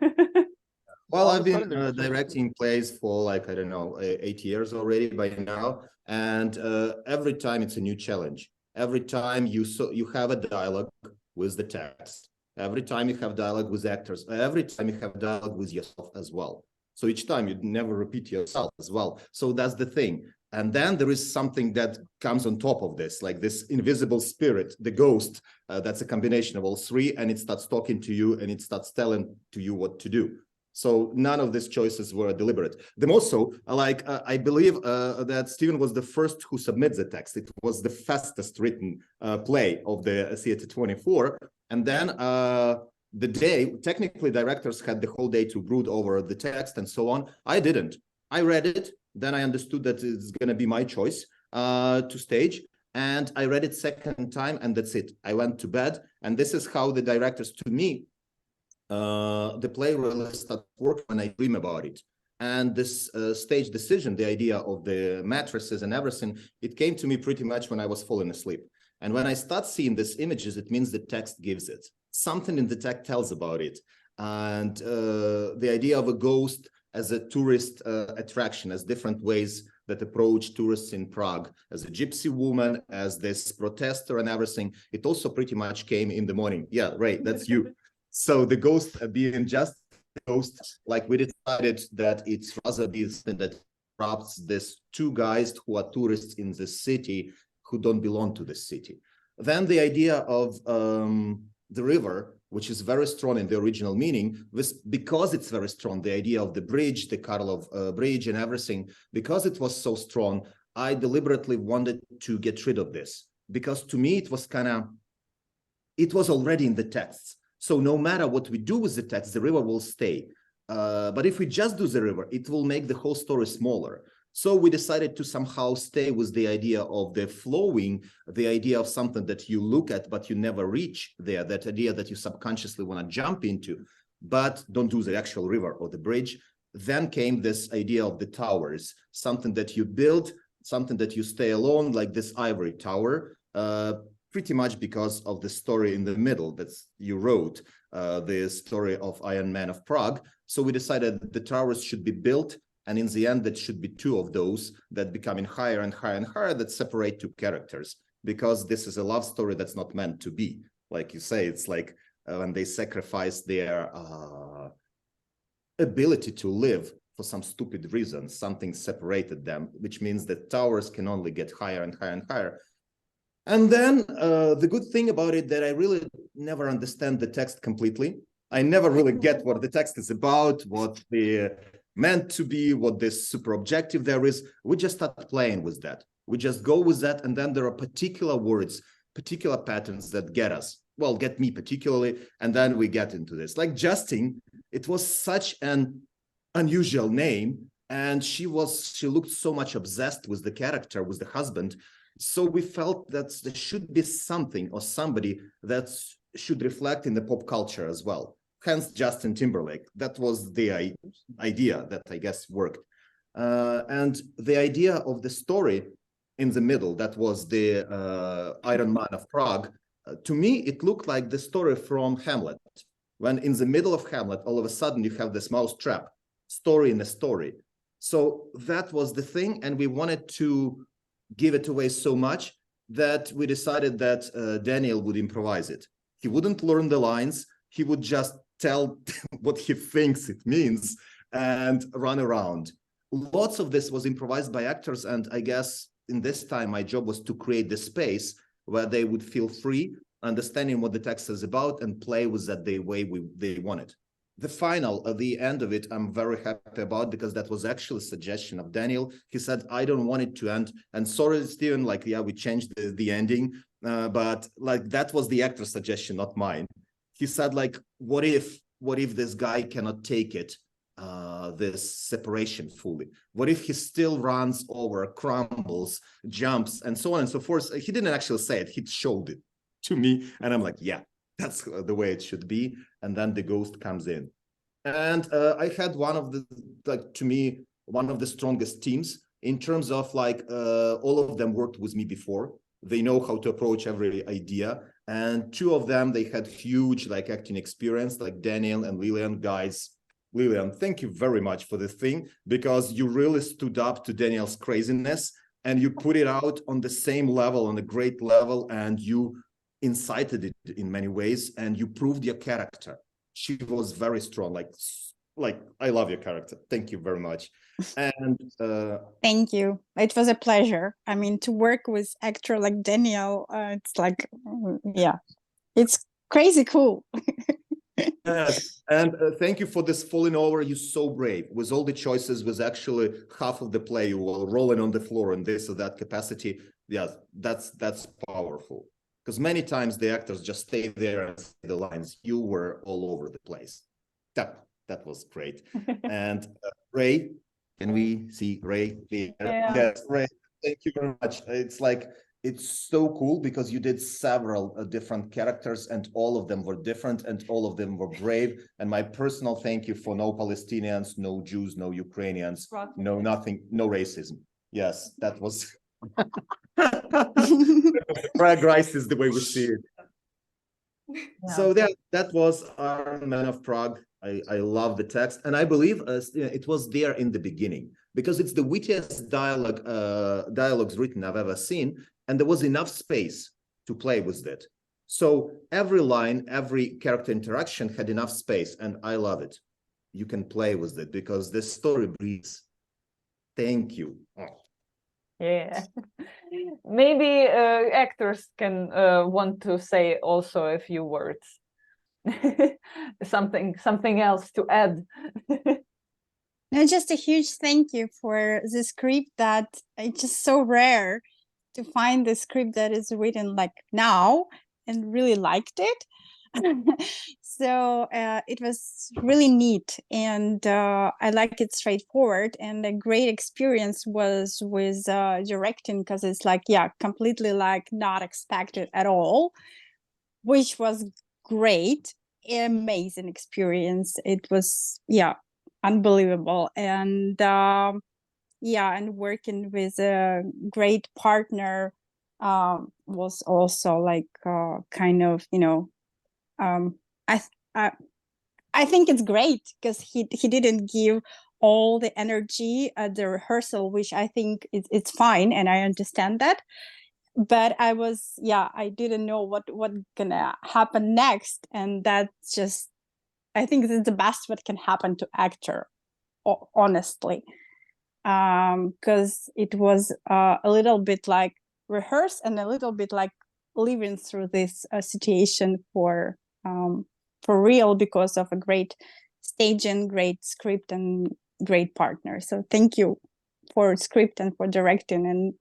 Well, I've been directing plays for like, I don't know, 8 years already by now. And every time it's a new challenge. Every time you have a dialogue with the text. Every time you have dialogue with actors. Every time you have dialogue with yourself as well. So each time you never repeat yourself as well. So that's the thing. And then there is something that comes on top of this, like this invisible spirit, the ghost, that's a combination of all three, and it starts talking to you and it starts telling to you what to do. So none of these choices were deliberate. The more so, I believe that Stephen was the first who submits the text. It was the fastest written play of the Theatre 24. And then the day, technically directors had the whole day to brood over the text and so on. I didn't. I read it. Then I understood that it's going to be my choice to stage. And I read it second time, and that's it. I went to bed. And this is how the directors, to me, the play really starts working when I dream about it. And this stage decision, the idea of the mattresses and everything, it came to me pretty much when I was falling asleep. And when I start seeing these images, it means the text gives it. Something in the text tells about it. And the idea of a ghost as a tourist attraction, as different ways that approach tourists in Prague, as a gypsy woman, as this protester and everything, it also pretty much came in the morning. Yeah, Ray, that's you. So the ghost being just a ghost, like we decided that it's rather be that perhaps these two guys who are tourists in the city who don't belong to the city. Then the idea of the river, which is very strong in the original meaning, because it's very strong, the idea of the bridge, the Karlov bridge and everything, because it was so strong, I deliberately wanted to get rid of this, because to me it was already in the texts. So no matter what we do with the text, the river will stay. But if we just do the river, it will make the whole story smaller. So we decided to somehow stay with the idea of the flowing, the idea of something that you look at, but you never reach there, that idea that you subconsciously want to jump into, but don't do the actual river or the bridge. Then came this idea of the towers, something that you build, something that you stay alone, like this ivory tower, pretty much because of the story in the middle that you wrote, the story of Iron Man of Prague. So we decided that the towers should be built, and in the end, that should be two of those that becoming higher and higher and higher that separate two characters, because this is a love story that's not meant to be. Like you say, it's like when they sacrifice their ability to live for some stupid reason, something separated them, which means that towers can only get higher and higher and higher. And then the good thing about it that I really never understand the text completely. I never really get what the text is about, what the meant to be, what this super objective there is. We just start playing with that. We just go with that, and then there are particular words, particular patterns that get us. Well, get me particularly, and then we get into this. Like Justine, it was such an unusual name, and she looked so much obsessed with the character, with the husband. So we felt that there should be something or somebody that should reflect in the pop culture as well. Hence Justin Timberlake. That was the idea that I guess worked. And the idea of the story in the middle, that was the Iron Man of Prague. To me, it looked like the story from Hamlet. When in the middle of Hamlet, all of a sudden you have this mousetrap, story in a story. So that was the thing. And we wanted to give it away so much that we decided that Daniel would improvise it. He wouldn't learn the lines. He would just tell what he thinks it means and run around. Lots of this was improvised by actors. And I guess in this time, my job was to create the space where they would feel free, understanding what the text is about and play with that the way they wanted. The final, the end of it, I'm very happy about because that was actually a suggestion of Daniel. He said, I don't want it to end. And sorry, Steven, like, yeah, we changed the ending, but like that was the actor's suggestion, not mine. He said, like, what if this guy cannot take it, this separation fully? What if he still runs over, crumbles, jumps, and so on and so forth? He didn't actually say it. He showed it to me. And I'm like, yeah, that's the way it should be. And then the ghost comes in. And I had one of the, like, to me, one of the strongest teams in terms of like, all of them worked with me before. They know how to approach every idea. And two of them, they had huge like acting experience, like Daniel and Lillian. Guys, Lillian, thank you very much for the thing, because you really stood up to Daniel's craziness and you put it out on the same level, on a great level, and you incited it in many ways, and you proved your character. She was very strong. Like I love your character. Thank you very much. And thank you. It was a pleasure. I mean, to work with actor like Daniel, it's like, yeah, it's crazy cool. Yes, and thank you for this falling over. You're so brave. With all the choices, was actually half of the play you were rolling on the floor in this or that capacity. Yes, that's powerful. Because many times the actors just stay there and say the lines. You were all over the place. That was great. And Ray, can we see Ray there? Yeah. Yes, Ray, thank you very much. It's like, it's so cool because you did several different characters and all of them were different and all of them were brave. And my personal thank you for no Palestinians, no Jews, no Ukrainians, no nothing, no racism. Yes, that was... Prague Rice is the way we see it. Yeah. So that was Iron Man of Prague. I love the text, and I believe it was there in the beginning because it's the wittiest dialogues written I've ever seen, and there was enough space to play with it. So every line, every character interaction had enough space, and I love it. You can play with it because the story breathes. Thank you. Oh. Yeah, maybe actors can want to say also a few words. something else to add. No, just a huge thank you for the script that it's just so rare to find the script that is written like now and really liked it. So it was really neat, and I like it straightforward, and a great experience was with directing, because it's like, yeah, completely like not expected at all, which was great. Amazing experience. It was, yeah, unbelievable. And yeah, and working with a great partner was also like kind of, you know, I think it's great because he didn't give all the energy at the rehearsal, which I think it's fine, and I understand that. But I was, yeah, I didn't know what gonna happen next, and that's just, I think this is the best what can happen to actor, honestly, because it was a little bit like rehearse and a little bit like living through this situation for real, because of a great staging, great script, and great partner. So thank you for script and for directing, and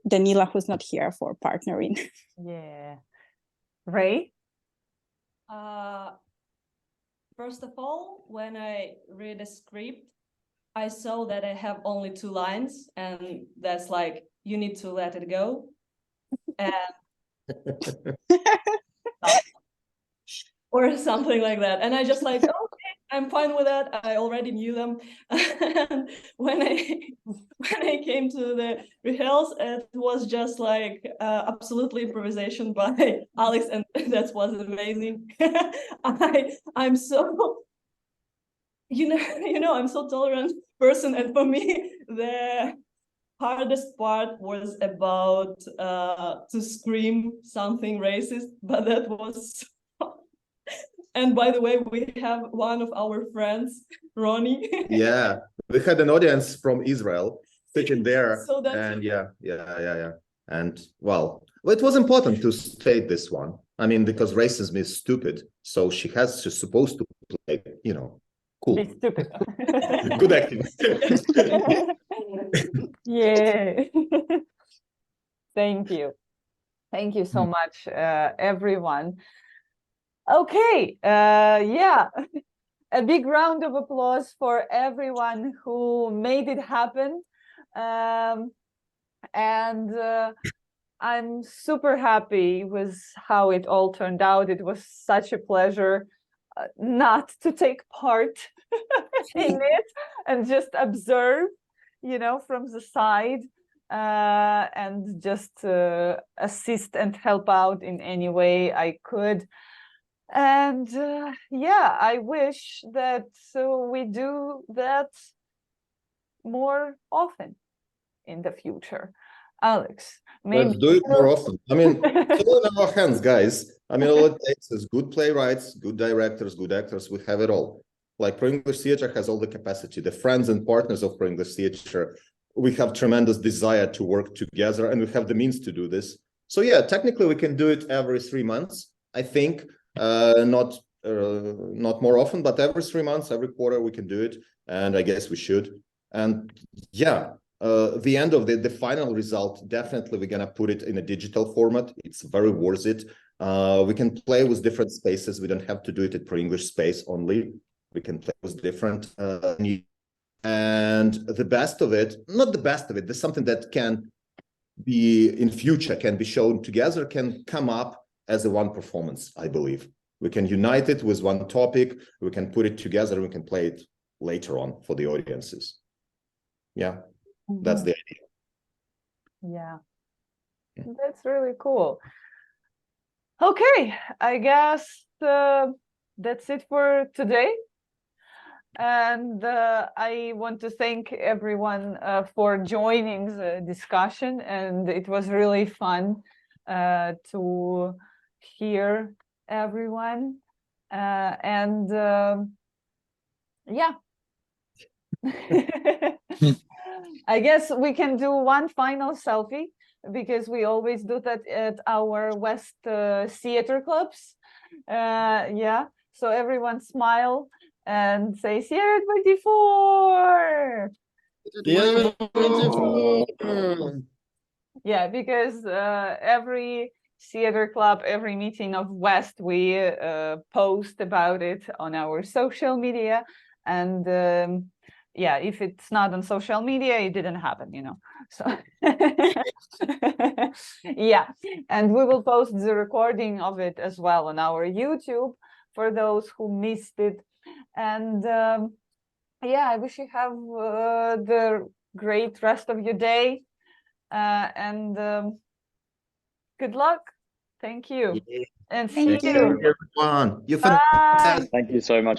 Danila, who's not here, for partnering. Yeah. Ray? First of all, when I read a script, I saw that I have only 2 lines, and that's like, you need to let it go. And or something like that. And I just like, okay, I'm fine with that. I already knew them. And when I came to the rehearsals, it was just like absolutely improvisation by Alex, and that was amazing. I'm so, you know, I'm so tolerant person, and for me, hardest part was about to scream something racist, but that was and by the way, we have one of our friends, Ronnie. Yeah, we had an audience from Israel sitting there, So that's... and yeah. And well, it was important to state this one. I mean, because racism is stupid, so she's supposed to play, cool. Be stupid. Good acting. Yeah. Thank you. Thank you so much, everyone. Okay, yeah. A big round of applause for everyone who made it happen. And I'm super happy with how it all turned out. It was such a pleasure not to take part in it and just observe, from the side, and just assist and help out in any way I could. And yeah, I wish that we do that more often in the future. Alex, maybe... Let's do it more often. I mean, it's all in our hands, guys. I mean, all it takes is good playwrights, good directors, good actors. We have it all. Like ProEnglish Theatre has all the capacity. The friends and partners of ProEnglish Theatre, we have tremendous desire to work together, and we have the means to do this. So yeah, technically we can do it every 3 months. I think not more often, but every 3 months, every quarter we can do it, and I guess we should. And yeah. The end of the final result, definitely we're gonna put it in a digital format. It's very worth it. We can play with different spaces. We don't have to do it at ProEnglish space only. We can play with different and the best of it, not the best of it, there's something that can be in future, can be shown together, can come up as a one performance, I believe. We can unite it with one topic, we can put it together, we can play it later on for the audiences. Yeah. That's the idea. Yeah, that's really cool. Okay, I guess that's it for today. And I want to thank everyone for joining the discussion. And it was really fun to hear everyone. And yeah. I guess we can do one final selfie, because we always do that at our West theater clubs. Yeah, so everyone smile and say Sierra 24. Sierra 24. Yeah, because every theater club, every meeting of West, we post about it on our social media. And yeah, if it's not on social media, it didn't happen, so yeah, and we will post the recording of it as well on our YouTube for those who missed it. And yeah, I wish you have the great rest of your day, and good luck. Thank you. And see you. Everyone. Bye. Thank you so much.